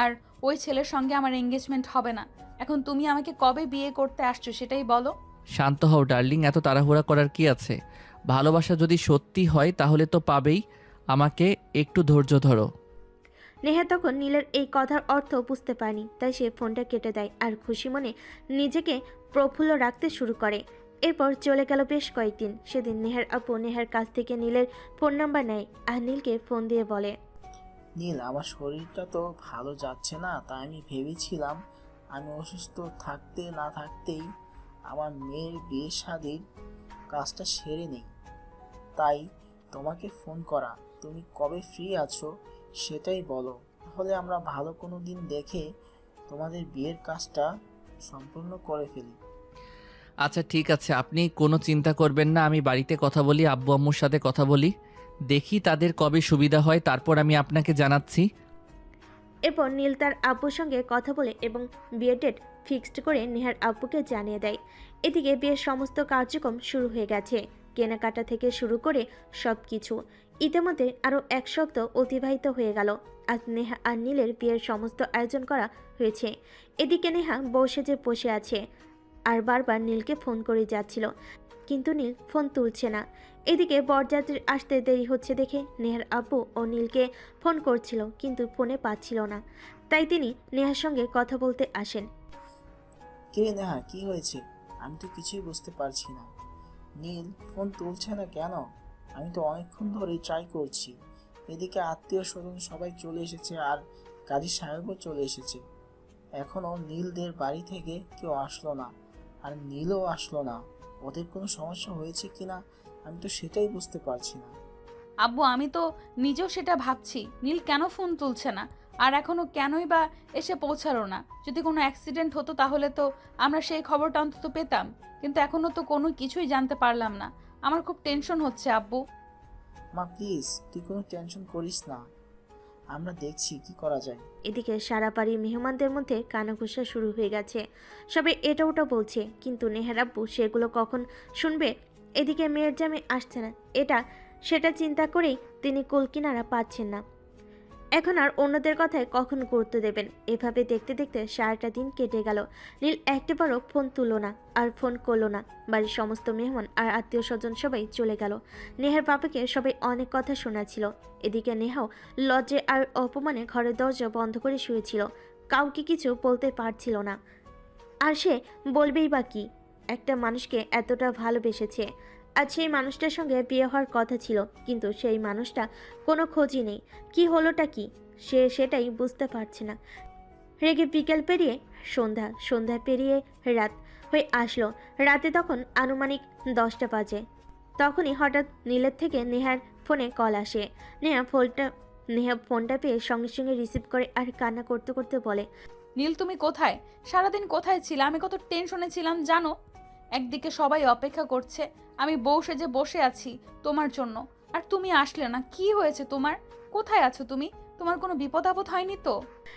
আর ওই ছেলের সঙ্গে আমার এঙ্গেজমেন্ট হবে না। এখন তুমি আমাকে কবে বিয়ে করতে আসছো সেটাই বলো। শান্ত হও ডার্লিং, এত তাড়াহুড়া করার কি আছে? ভালোবাসা যদি সত্যি হয় তাহলে তো পাবেই। আমাকে একটু ধৈর্য ধরো। নেহা তখন নীলের এই কথার অর্থ বুঝতে পারেনি, তাই সে ফোনটা কেটে দেয় আর খুশি মনে নিজেকে প্রফুল্ল রাখতে শুরু করে। এরপর চলে গেল বেশ কয়েকদিন। সেদিন নেহার আপু নেহার কাছ থেকে নীলের ফোন নাম্বার নেয় আর নীলকে ফোন দিয়ে বলে, নীল, আমার শরীরটা তো ভালো যাচ্ছে না, তাই আমি ভেবেছিলাম আমি অসুস্থ থাকতে না থাকতেই আমার মেয়ের বিয়ে শাদির কাজটা সেরে নেই, তাই তোমাকে ফোন করা। তুমি কবে ফ্রি আছো সেটাই বলো, তাহলে আমরা ভালো কোনো দিন দেখে তোমাদের বিয়ের কাজটা সম্পূর্ণ করে ফেলি। আচ্ছা ঠিক আছে, আপনি কোনো চিন্তা করবেন না। আমি বাড়িতে কথা বলি, আব্বু আম্মুর সাথে কথা বলি, দেখি তাদের কবে সুবিধা হয়, তারপর আমি আপনাকে জানাচ্ছি। এরপর নীল তার আব্বুর সঙ্গে কথা বলে এবং বিয়ের ডেট ফিক্সড করে নেহার আব্বুকে জানিয়ে দেয়। এদিকে বিয়ের সমস্ত কার্যক্রম শুরু হয়ে গেছে, কেনাকাটা থেকে শুরু করে সব কিছু। ইতিমধ্যে আরও 1 সপ্তাহ অতিবাহিত হয়ে গেল। আজ নেহা আর নীলের বিয়ের সমস্ত আয়োজন করা হয়েছে। এদিকে নেহা বউ সেজে বসে আছে আর বারবার নীলকে ফোন করে যাচ্ছিল, কিন্তু নীল ফোন তুলছে না। এদিকে বরযাত্রীর আসতে দেরি হচ্ছে দেখে নেহার আব্বু ও নীলকে ফোন করছিল, কিন্তু ফোনে পাচ্ছিল না। তাই তিনি নেহার সঙ্গে কথা বলতে আসেন। কিরে নেহা, কি হয়েছে? আমি তো কিছুই বুঝতে পারছি না। নীল ফোন তুলছে না কেন? আমি তো অনেকক্ষণ ধরেই ট্রাই করছি। এদিকে আত্মীয় স্বজন সবাই চলে এসেছে আর কাজী সাহেবও চলে এসেছে, এখনও নীলদের বাড়ি থেকে কেউ আসলো না, আর নীলও আসলো না। ওদের কোনো সমস্যা হয়েছে কিনা আমি তো সেটাই বুঝতে পারছি না। আব্বু, আমি তো নিজেও সেটা ভাবছি, নীল কেন ফোন তুলছে না আর এখনো কেনই বা এসে পৌঁছালো না। যদি কোনো অ্যাক্সিডেন্ট হতো তাহলে তো আমরা সেই খবরটা অন্তত পেতাম, কিন্তু এখনো তো কোনো কিছুই জানতে পারলাম না। আমার খুব টেনশন হচ্ছে আব্বু। মা প্লিজ, তুই কোনো টেনশন করিস না, আমরা দেখছি কি করা যায়। এদিকে সারা বাড়ির মেহমানদের মধ্যে কানাঘুষা শুরু হয়ে গেছে। সবে এটা ওটা বলছে, কিন্তু নেহার আব্বু সেগুলো কখন শুনবে। এদিকে মেয়ের জামে আসছে না, এটা সেটা চিন্তা করেই তিনি কুলকিনারা পাচ্ছেন না। এখন আর অন্যদের কথায় কখন গুরুত্ব দেবেন। এভাবে দেখতে দেখতে সারাটা দিন কেটে গেল। নীল একটাবারও ফোন তুলো না আর ফোন করলো না। বাড়ির সমস্ত মেহমান আর আত্মীয় স্বজন সবাই চলে গেল। নেহার বাবাকে সবাই অনেক কথা শোনাচ্ছিল। এদিকে নেহাও লজ্জে আর অপমানে ঘরের দরজা বন্ধ করে শুয়েছিল, কাউকে কিছু বলতে পারছিল না। আর সে বলবেই বা কি, একটা মানুষকে এতটা ভালোবেসেছে, আজ সেই মানুষটার সঙ্গে বিয়ে হওয়ার কথা ছিল, কিন্তু সেই মানুষটা কোনো খোঁজই নেই। কি হলোটা কি, সে সেটাই বুঝতে পারছে না। রেগে বিকেল পেরিয়ে সন্ধ্যা, সন্ধ্যা পেরিয়ে রাত হয়ে আসলো। রাতে তখন আনুমানিক 10টা বাজে। তখনই হঠাৎ নীলের থেকে নেহার ফোনে কল আসে। নেহা ফোনটা পেয়ে সঙ্গে সঙ্গে রিসিভ করে আর কান্না করতে করতে বলে, নীল, তুমি কোথায়? সারাদিন কোথায় ছিলে? আমি কত টেনশনে ছিলাম জানো। একদিকে সবাই অপেক্ষা করছে, আমি বউ সেজে বসে আছি তোমার জন্য, আর তুমি আসলে না। কি হয়েছে তোমার? কোথায় আছো তুমি? তোমার কোনো বিপদ আপদ হয়নি তো?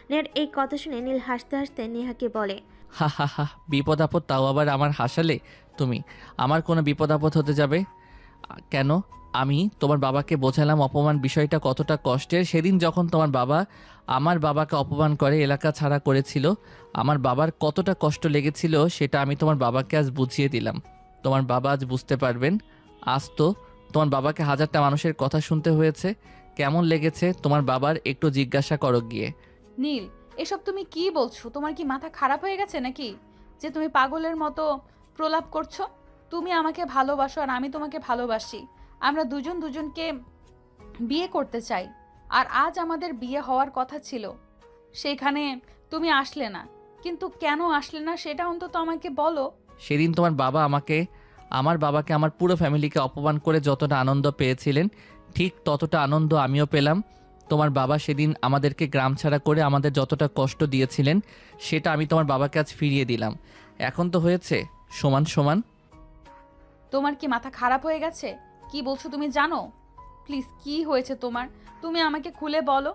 নেহার এই কথা শুনে নীল হাসতে হাসতে নেহাকে বলে, হা হা হা, বিপদ আপদ, তাও আবার আমার হাসালে তুমি। আমার কোনো বিপদ আপদ হতে যাবে কেন? আমি তোমার বাবাকে বোঝালাম অপমান বিষয়টা কতটা কষ্টের। সেদিন যখন তোমার বাবা আমার বাবাকে অপমান করে এলাকা ছাড়া করেছিল, আমার বাবার কতটা কষ্ট লেগেছিল সেটা আমি তোমার বাবাকে আজ বুঝিয়ে দিলাম। তোমার বাবা আজ বুঝতে পারবেন। আজ তো তোমার বাবাকে 1000টা মানুষের কথা শুনতে হয়েছে। কেমন লেগেছে তোমার বাবার একটু জিজ্ঞাসা করো গিয়ে। নীল, এসব তুমি কি বলছো? তোমার কি মাথা খারাপ হয়ে গেছে নাকি, যে তুমি পাগলের মতো প্রলাপ করছো? তুমি আমাকে ভালোবাসো আর আমি তোমাকে ভালোবাসি। আমরা দুজন দুজনকে বিয়ে করতে চাই, আর আজ আমাদের বিয়ে হওয়ার কথা ছিল। সেইখানে তুমি আসলে না, কিন্তু কেন আসলে না সেটা অন্তত আমাকে বলো। সেদিন তোমার বাবা আমাকে আমার বাবাকে, আমার পুরো ফ্যামিলিকে অপমান করে যতটা আনন্দ পেয়েছিলেন, ঠিক ততটা আনন্দ আমিও পেলাম। তোমার বাবা সেদিন আমাদেরকে গ্রাম ছাড়া করে আমাদের যতটা কষ্ট দিয়েছিলেন, সেটা আমি তোমার বাবাকে আজ ফিরিয়ে দিলাম। এখন তো হয়েছে সমান সমান। তোমার কি মাথা খারাপ হয়ে গেছে? কি বলছো তুমি জানো? প্লিজ, কি হয়েছে তোমার? তুমি আমাকে খুলে বলো।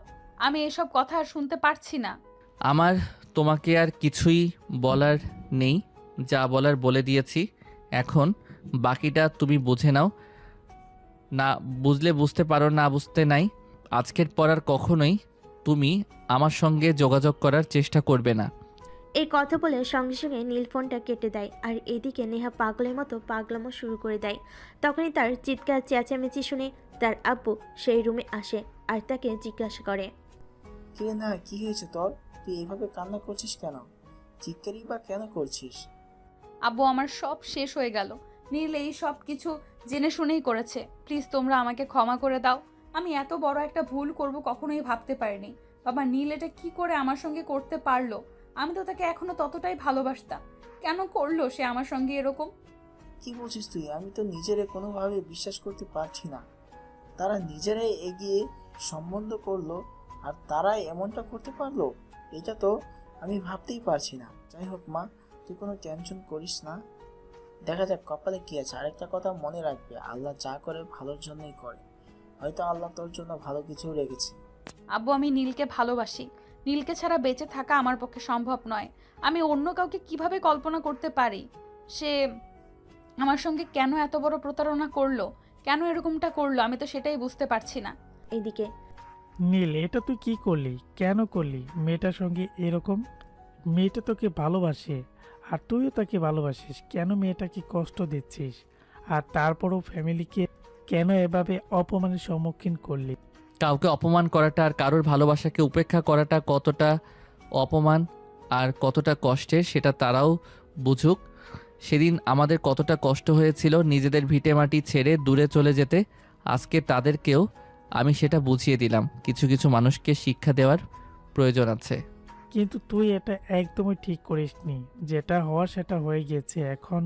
আমি এসব কথা আর শুনতে পারছি না। আমার তোমাকে আর কিছুই বলার নেই, যা বলার বলে দিয়েছি। এখন বাকিটা তুমি বুঝে নাও। না বুঝলে বুঝতে পারো, না বুঝতে নাই। আজকের পর আর কখনোই তুমি আমার সঙ্গে যোগাযোগ করার চেষ্টা করবে না। এই কথা বলে সঙ্গে সঙ্গে নীল ফোনটা কেটে দেয়। আর এদিকে নেহা পাগলের মতো পাগলামো শুরু করে দেয়। তখনই তার চিৎকার চেঁচামেচি শুনে তার আব্বু সেই রুমে আসে আর তাকে জিজ্ঞাসা করে, কে না, কি হয়েছে তোর? তুই এভাবে কান্না করছিস কেন? চিৎকারই বা কেন করছিস? আব্বু, আমার সব শেষ হয়ে গেল। নীল এই সব কিছু জেনে শুনেই করেছে। প্লিজ তোমরা আমাকে ক্ষমা করে দাও। আমি এত বড় একটা ভুল করব কখনোই ভাবতে পারিনি। বাবা, নীল এটা কি করে আমার সঙ্গে করতে পারলো? আমি তো তাকে এখনো ততটাই ভালোবাসতাম। কেন করলো সে আমার সঙ্গে এরকম? কি বলছিস তুই? আমি তো নিজেরে কোনোভাবে বিশ্বাস করতে পারছি না। তারা নিজেরাই এগিয়ে সম্বন্ধ করলো আর তারাই এমনটা করতে পারলো? এটা তো আমি ভাবতেই পারছি না। যাই হোক মা, তুই কোনো টেনশন করিস না। দেখা যাক কপালে কি আছে। আরেকটা কথা মনে রাখবে, আল্লাহ যা করে ভালোর জন্যই করে। হয়তো আল্লাহ তোর জন্য ভালো কিছু রেখেছে। আব্বু, আমি নীলকে ভালোবাসি। নীলকে ছাড়া বেঁচে থাকা আমার পক্ষে সম্ভব নয়। আমি অন্য কাউকে কিভাবে কল্পনা করতে পারি? সে আমার সঙ্গে কেন এত বড় প্রতারণা করলো? কেন এরকমটা করলো? আমি তো সেটাই বুঝতে পারছি না। এইদিকে নীল, এটা তুই কি করলি? কেন করলি মেয়েটার সঙ্গে এরকম? মেয়েটা তোকে ভালোবাসে আর তুইও তাকে ভালোবাসিস, কেন মেয়েটাকে কষ্ট দিচ্ছিস? আর তারপরও ফ্যামিলিকে কেন এভাবে অপমানের সম্মুখীন করলি? কাউকে অপমান করাটা আর কারোর ভালোবাসাকে উপেক্ষা করাটা কতটা অপমান আর কতটা কষ্টের, সেটা তারাও বুঝুক। সেদিন আমাদের কতটা কষ্ট হয়েছিল নিজেদের ভিটেমাটি ছেড়ে দূরে চলে যেতে। আজকে তাদেরকেও আমি সেটা বুঝিয়ে দিলাম। কিছু কিছু মানুষকে শিক্ষা দেওয়ার প্রয়োজন আছে। কিন্তু তুই এটা একদমই ঠিক করিসনি। যেটা হওয়া সেটা হয়ে গেছে। এখন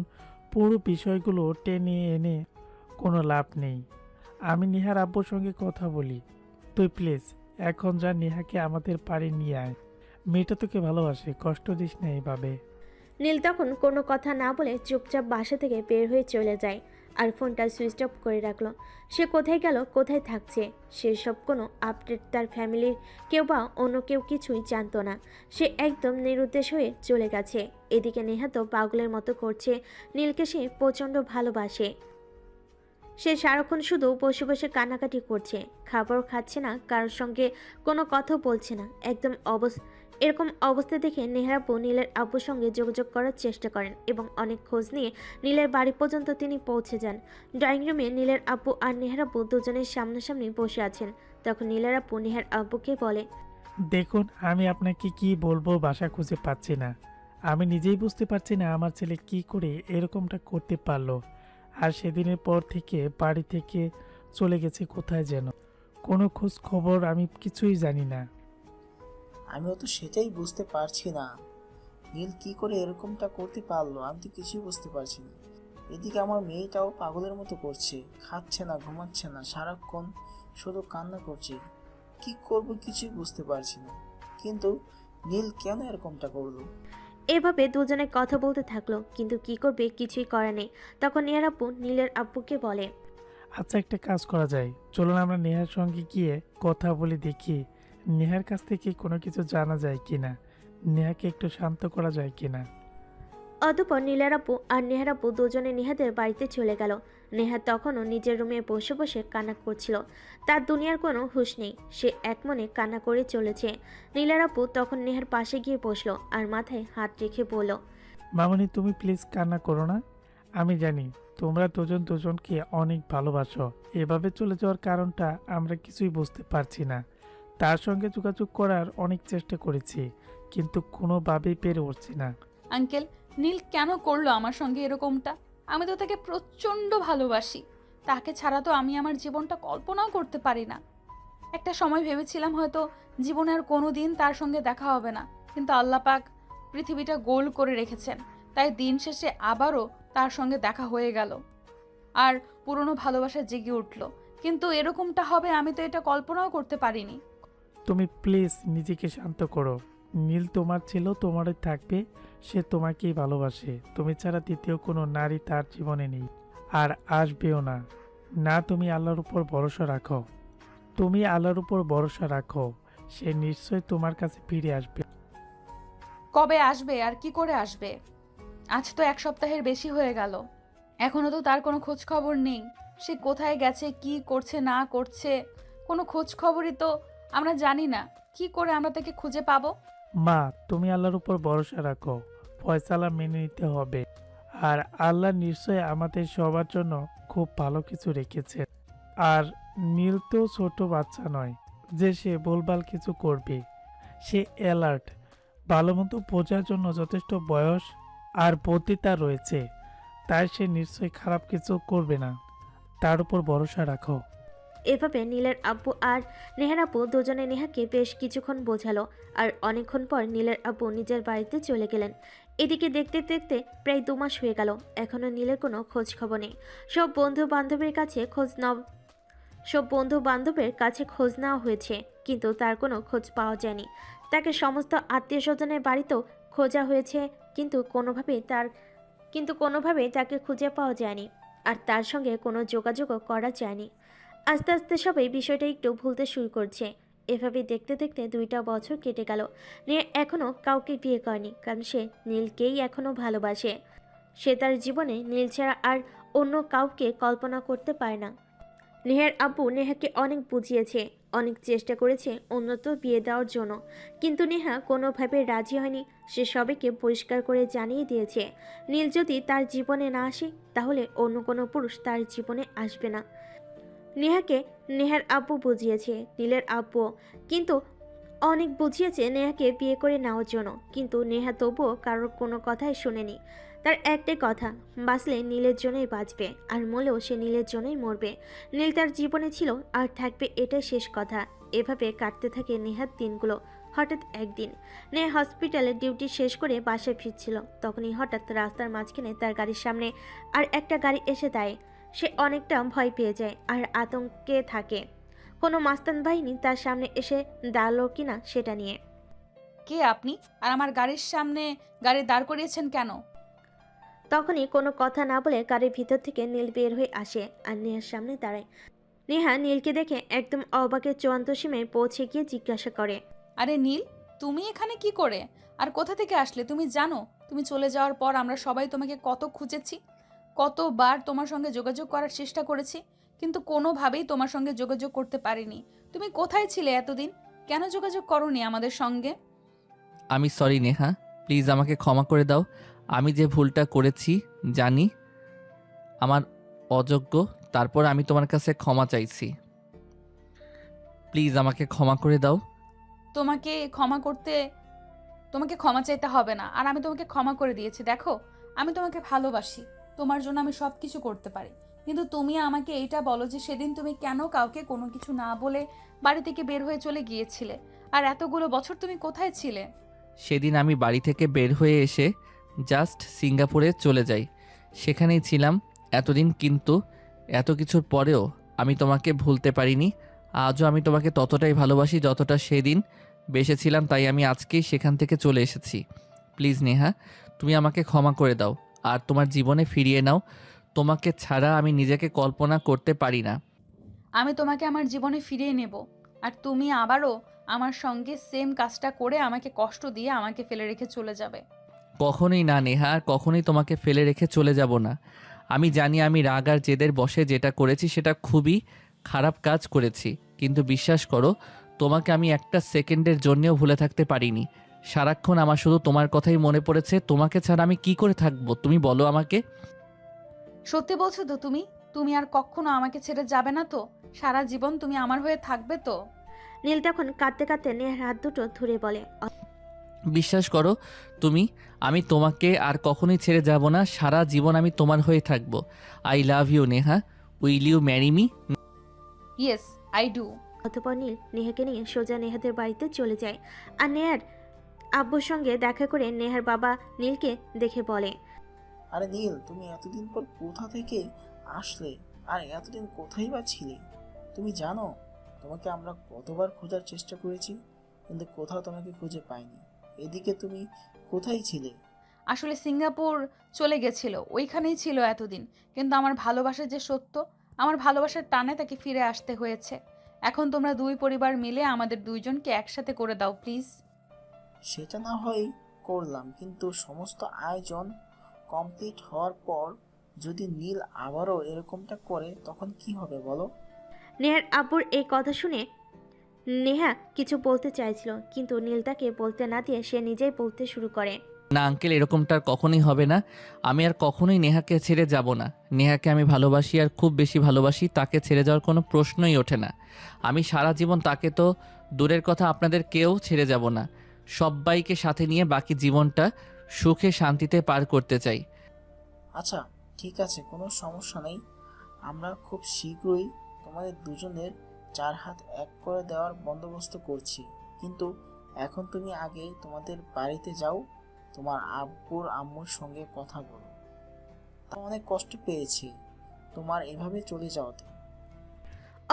পুরো বিষয়গুলো টেনে এনে কোনো লাভ নেই। আমি নেহার আব্বুর সঙ্গে কথা বলি। তুই প্লিজ এখন যা, নেহাকে আমাদের বাড়ি নিয়ে আয়। মেয়েটা তোকে ভালোবাসে, কষ্ট দিস না এইভাবে। নীল তখন কোনো কথা না বলে চুপচাপ বাসা থেকে বের হয়ে চলে যায় আর ফোনটা সুইচ অফ করে রাখলো। সে কোথায় গেল, কোথায় থাকছে, সেসব কোনো আপডেট তার ফ্যামিলির কেউ বা অন্য কেউ কিছুই জানতো না। সে একদম নিরুদ্দেশ হয়ে চলে গেছে। এদিকে নেহা তো পাগলের মতো করছে। নীলকে সে প্রচণ্ড ভালোবাসে। সে সারাক্ষণ শুধু বসে বসে কান্নাকাটি করছে, খাবার খাচ্ছে না, কারোর সঙ্গে কোনো কথা বলছে না। এরকম অবস্থা দেখে নেহার আব্বু নীলের আব্বুর সঙ্গে যোগাযোগ করার চেষ্টা করেন এবং অনেক খোঁজ নিয়ে নীলের বাড়ি পর্যন্ত তিনি পৌঁছে যান। ড্রয়িং রুমে নীলের আব্বু আর নেহার আব্বু দুজনের সামনাসামনি বসে আছেন। তখন নীলের আব্বু নেহার আব্বুকে বলে, দেখুন, আমি আপনাকে কি বলবো ভাষা খুঁজে পাচ্ছি না। আমি নিজেই বুঝতে পারছি না আমার ছেলে কি করে এরকমটা করতে পারলো। আর সেদিনের পর থেকে বাড়ি থেকে চলে গেছে কোথায় যেন, কোনো খোঁজ খবর আমি কিছুই জানি না। আমিও তো সেটাই বুঝতে পারছি না, নীল কি করে এরকমটা করতে পারলো। আমি তো কিছুই বুঝতে পারছি না। এদিকে আমার মেয়েটাও পাগলের মতো করছে, খাচ্ছে না, ঘুমাচ্ছে না, সারাক্ষণ শুধু কান্না করছে। কি করব কিছুই বুঝতে পারছি না। কিন্তু নীল কেন এরকমটা করলো? এভাবে দুজনে কথা বলতে থাকলো, কিন্তু কি করবে কিছুই করার নেই। তখন নেহার আব্বু নীলের আব্বুকে বলে, আচ্ছা, একটা কাজ করা যায়, চলুন আমরা নেহার সঙ্গে গিয়ে কথা বলে দেখি নেহার কাছ থেকে কোনো কিছু জানা যায় কিনা, নেহাকে একটু শান্ত করা যায় কিনা। অতঃপর নীলের আব্বু আর নেহার আব্বু দুজনে নেহাদের বাড়িতে চলে গেল। নেহা তখনও নিজের রুমে বসে বসে কান্না করছিল। তার দুনিয়ার কোনো হুঁশ নেই, সে একমনে কান্না করে চলেছে। নীলের আব্বু তখন নেহার পাশে গিয়ে বসলো আর মাথায় হাত রেখে বলল, মামনি, তুমি প্লিজ কান্না করো না। আমি জানি তোমরা দুজন দুজনকে অনেক ভালোবাসো। এভাবে চলে যাওয়ার কারণটা আমরা কিছুই বুঝতে পারছি না। তার সঙ্গে যোগাযোগ করার অনেক চেষ্টা করেছি, কিন্তু কোনোভাবেই পেরে উঠছি না। আঙ্কেল, নীল কেন করলো আমার সঙ্গে এরকমটা? আমি তো তাকে প্রচণ্ড ভালোবাসি। তাকে ছাড়া তো আমি আমার জীবনটা কল্পনাও করতে পারি না। একটা সময় ভেবেছিলাম হয়তো জীবনে আর কোনো দিন তার সঙ্গে দেখা হবে না, কিন্তু আল্লাহ পাক পৃথিবীটা গোল করে রেখেছেন। তাই দিন শেষে আবারও তার সঙ্গে দেখা হয়ে গেল আর পুরনো ভালোবাসা জেগে উঠল। কিন্তু এরকমটা হবে আমি তো এটা কল্পনাও করতে পারিনি। তুমি প্লিজ নিজেকে শান্ত করো। নীল তোমার ছিল, তোমারই থাকবে, সে তোমাকেই ভালোবাসে। তুমি ছাড়া দ্বিতীয় কোনো নারী তার জীবনে নেই আর আসবেও না। না, তুমি আল্লাহর উপর ভরসা রাখো। তুমি আল্লাহর উপর ভরসা রাখো, সে নিশ্চয় তোমার কাছে ফিরে আসবে। কবে আসবে আর কি করে আসবে? আজ তো 1 সপ্তাহের বেশি হয়ে গেল, এখনো তো তার কোনো খোঁজ খবর নেই। সে কোথায় গেছে, কি করছে না করছে, কোনো খোঁজ খবরই তো আমরা জানি না। কি করে আমরা তাকে খুঁজে পাবো? মা, তুমি আল্লাহর উপর ভরসা রাখো, ফয়সালা মেনে নিতে হবে। আর আল্লাহ নিশ্চয় আমাদের সবার জন্য খুব ভালো কিছু রেখেছে। আর নীল তো ছোট বাচ্চা নয় যে সে ভুলভাল কিছু করবে। সে অ্যালার্ট, ভালো মতো বোঝার জন্য যথেষ্ট বয়স আর বুদ্ধি তার রয়েছে। তাই সে নিশ্চয়ই খারাপ কিছু করবে না, তার উপর ভরসা রাখো। এভাবে নীলের আব্বু আর নেহার আব্বু দুজনে নেহাকে বেশ কিছুক্ষণ বোঝালো। আর অনেকক্ষণ পর নীলের আব্বু নিজের বাড়িতে চলে গেলেন। এদিকে দেখতে দেখতে প্রায় 2 মাস হয়ে গেল, এখনো নীলের কোনো খোঁজ খবর নেই। সব বন্ধু বান্ধবের কাছে খোঁজ নেওয়া হয়েছে, কিন্তু তার কোনো খোঁজ পাওয়া যায়নি। তাকে সমস্ত আত্মীয় স্বজনের বাড়িতেও খোঁজা হয়েছে, কিন্তু কোনোভাবেই তাকে খুঁজে পাওয়া যায়নি। আর তার সঙ্গে কোনো যোগাযোগও করা যায়নি। আস্তে আস্তে সবাই বিষয়টা একটু ভুলতে শুরু করছে। এভাবে দেখতে দেখতে 2টা বছর কেটে গেল। নীল এখনও কাউকে বিয়ে করেনি, কারণ সে নীলকেই এখনও ভালোবাসে। সে তার জীবনে নীল ছাড়া আর অন্য কাউকে কল্পনা করতে পারে না। নেহার আব্বু নেহাকে অনেক বুঝিয়েছে, অনেক চেষ্টা করেছে উন্নত বিয়ে দেওয়ার জন্য, কিন্তু নেহা কোনোভাবে রাজি হয়নি। সে সবাইকে পরিষ্কার করে জানিয়ে দিয়েছে নীল যদি তার জীবনে না আসে তাহলে অন্য কোনো পুরুষ তার জীবনে আসবে না। নেহাকে নেহার আব্বু বুঝিয়েছে, নীলের আব্বু কিন্তু অনেক বুঝিয়েছে নেহাকে বিয়ে করে নেওয়ার জন্য, কিন্তু নেহা তবুও কারোর কোনো কথাই শোনেনি। তার একটাই কথা, বাঁচলে নীলের জন্যই বাঁচবে, আর মরলেও সে নীলের জন্যই মরবে। নীল তার জীবনে ছিল আর থাকবে, এটাই শেষ কথা। এভাবে কাটতে থাকে নেহার দিনগুলো। হঠাৎ একদিন নেহা হসপিটালে ডিউটি শেষ করে বাসায় ফিরছিল, তখনই হঠাৎ রাস্তার মাঝখানে তার গাড়ির সামনে আর একটা গাড়ি এসে দাঁড়ায়। সে অনেকটা ভয় পেয়ে যায় আর আতঙ্কে থাকে, কোনো মাস্তান বাহিনী তার সামনে এসে দাঁড়ালো কিনা সেটা নিয়ে। কে আপনি? আর আমার গাড়ির সামনে গাড়ি দাঁড় করিয়েছেন কেন? তখনই কোনো কথা না বলে গাড়ির ভিতর থেকে নীল বের হয়ে আসে আর নেহার সামনে দাঁড়ায়। নেহা নীলকে দেখে একদম অবাকের চূড়ান্ত সীমায় পৌঁছে গিয়ে জিজ্ঞাসা করে, আরে নীল, তুমি এখানে কি করে আর কোথা থেকে আসলে? তুমি জানো তুমি চলে যাওয়ার পর আমরা সবাই তোমাকে কত খুঁজেছি, কতবার তোমার সঙ্গে যোগাযোগ করার চেষ্টা করেছি, কিন্তু কোনোভাবেই তোমার সঙ্গে যোগাযোগ করতে পারিনি। তুমি কোথায় ছিলে এতদিন? কেন যোগাযোগ করোনি আমাদের সঙ্গে? আমি সরি নেহা, প্লিজ আমাকে ক্ষমা করে দাও। আমি যে ভুলটা করেছি জানি আমার অযোগ্য, তারপর আমি তোমার কাছে ক্ষমা চাইছি। প্লিজ আমাকে ক্ষমা করে দাও। তোমাকে ক্ষমা চাইতে হবে না, আর আমি তোমাকে ক্ষমা করে দিয়েছি। দেখো, আমি তোমাকে ভালোবাসি, তোমার জন্য আমি সব কিছু করতে পারি, কিন্তু তুমি আমাকে এইটা বলো যে সেদিন তুমি কেন কাউকে কোনো কিছু না বলে বাড়ি থেকে বের হয়ে চলে গিয়েছিলে? আর এতগুলো বছর তুমি কোথায় ছিলে? সেদিন আমি বাড়ি থেকে বের হয়ে এসে জাস্ট সিঙ্গাপুরে চলে যাই, সেখানেই ছিলাম এতদিন। কিন্তু এত কিছুর পরেও আমি তোমাকে ভুলতে পারিনি। আজও আমি তোমাকে ততটাই ভালোবাসি যতটা সেদিন বেসেছিলাম, তাই আমি আজকেই সেখান থেকে চলে এসেছি। প্লিজ নেহা, তুমি আমাকে ক্ষমা করে দাও আর তোমার জীবনে ফিরিয়ে নাও। তোমাকে ছাড়া আমি নিজেকে কল্পনা করতে পারি না। আমি তোমাকে আমার জীবনে ফিরিয়ে নেব, আর তুমি আবারও আমার সঙ্গে সেম কাজটা করে আমাকে কষ্ট দিয়ে আমাকে ফেলে রেখে চলে যাবে। কখনোই না নেহা, আর কখনোই তোমাকে ফেলে রেখে চলে যাব না। আমি জানি আমি রাগ আর জেদের বশে যেটা করেছি সেটা খুবই খারাপ কাজ করেছি, কিন্তু বিশ্বাস করো তোমাকে আমি একটা সেকেন্ডের জন্যও ভুলে থাকতে পারিনি। সারাক্ষণ আমার শুধু তোমার কথাই মনে পড়েছে। তোমাকে ছাড়া আমি কি করে থাকবো তুমি বলো আমাকে? সত্যি বলছো তো তুমি? তুমি আর কখনো আমাকে ছেড়ে যাবে না তো? সারা জীবন তুমি আমার হয়ে থাকবে তো? নীল তখন কাঁদতে কাঁদতে নেহার হাত দুটো ধরে বলে, বিশ্বাস করো তুমি, আমি তোমাকে আর কখনোই ছেড়ে যাব না। সারা জীবন আমি তোমার হয়ে থাকবো। I love you Neha, will you marry me? Yes, I do. অতঃপর নীল নেহাকে নিয়ে সোজা নেহাদের বাড়িতে চলে যায়। আর নেহার আব্বুর সঙ্গে দেখা করে নেহার বাবা নীলকে দেখে বলে, আরে নীল, তুমি এতদিন পর কোথা থেকে আসলে? আর এতদিন কোথায় বা ছিলে? তুমি জানো তোমাকে আমরা কতবার খোঁজার চেষ্টা করেছি, কিন্তু কোথাও তোমাকে খুঁজে পাইনি। এদিকে তুমি কোথায় ছিলে? আসলে সিঙ্গাপুর চলে গেছিল, ওইখানেই ছিল এতদিন। কিন্তু আমার ভালোবাসা যে সত্য, আমার ভালোবাসার টানে তাকে ফিরে আসতে হয়েছে। এখন তোমরা দুই পরিবার মিলে আমাদের দুইজনকে একসাথে করে দাও প্লিজ। সেটা না হয় করলাম, কিন্তু সমস্ত আয়োজন কমপ্লিট হওয়ার পর যদি নীল আবারও এরকমটা করে তখন কি হবে বলো? নেহার আব্বুর এই কথা শুনে নেহা কিছু বলতে চাইছিল, কিন্তু নীল তাকে বলতে না দিয়ে সে নিজেই বলতে শুরু করে। না আঙ্কেল, এরকমটা আর কখনোই হবে না। আমি আর কখনোই নেহাকে ছেড়ে যাব না। নেহাকে আমি ভালোবাসি, আর খুব বেশি ভালোবাসি। তাকে ছেড়ে যাওয়ার কোনো প্রশ্নই ওঠে না। আমি সারা জীবন তাকে তো দূরের কথা, আপনাদের কেউ ছেড়ে যাব না। সবাইকে সাথে নিয়ে বাকি জীবনটা সুখে শান্তিতে পার করতে চাই। আচ্ছা ঠিক আছে, কোনো সমস্যা নেই। আমরা খুব শীঘ্রই তোমাদের দুজনের 4 হাত এক করে দেওয়ার বন্দোবস্ত করছি। কিন্তু এখন তুমি আগে তোমাদের বাড়িতে যাও, তোমার আব্বুর আম্মুর সঙ্গে কথা বলো। তা অনেক কষ্ট পেয়েছি তোমার এভাবে চলে যাওয়াতে।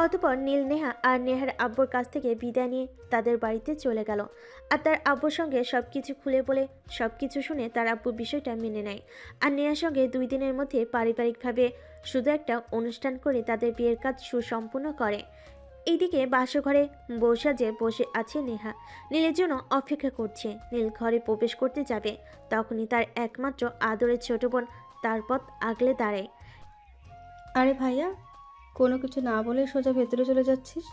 অতঃপর নীল নেহা আর নেহার আব্বুর কাছ থেকে বিদায় নিয়ে তাদের বাড়িতে চলে গেল। আর তার আব্বুর সঙ্গে সবকিছু খুলে বলে সবকিছু শুনে তার আব্বু বিষয়টা মেনে নেয়। আর নেহার সঙ্গে 2 দিনের মধ্যে পারিবারিকভাবে শুধু একটা অনুষ্ঠান করে তাদের বিয়ের কাজ সুসম্পূর্ণ করে। এইদিকে বাসঘরে বসে আছে নেহা। নীলের জন্য অপেক্ষা করছে। নীল ঘরে প্রবেশ করতে যাবে, তখনই তার একমাত্র আদরের ছোট বোন তার পথ আগলে দাঁড়ায়। আরে ভাইয়া, কোনো কিছু না বলে সোজা ভেতরে চলে যাচ্ছিস?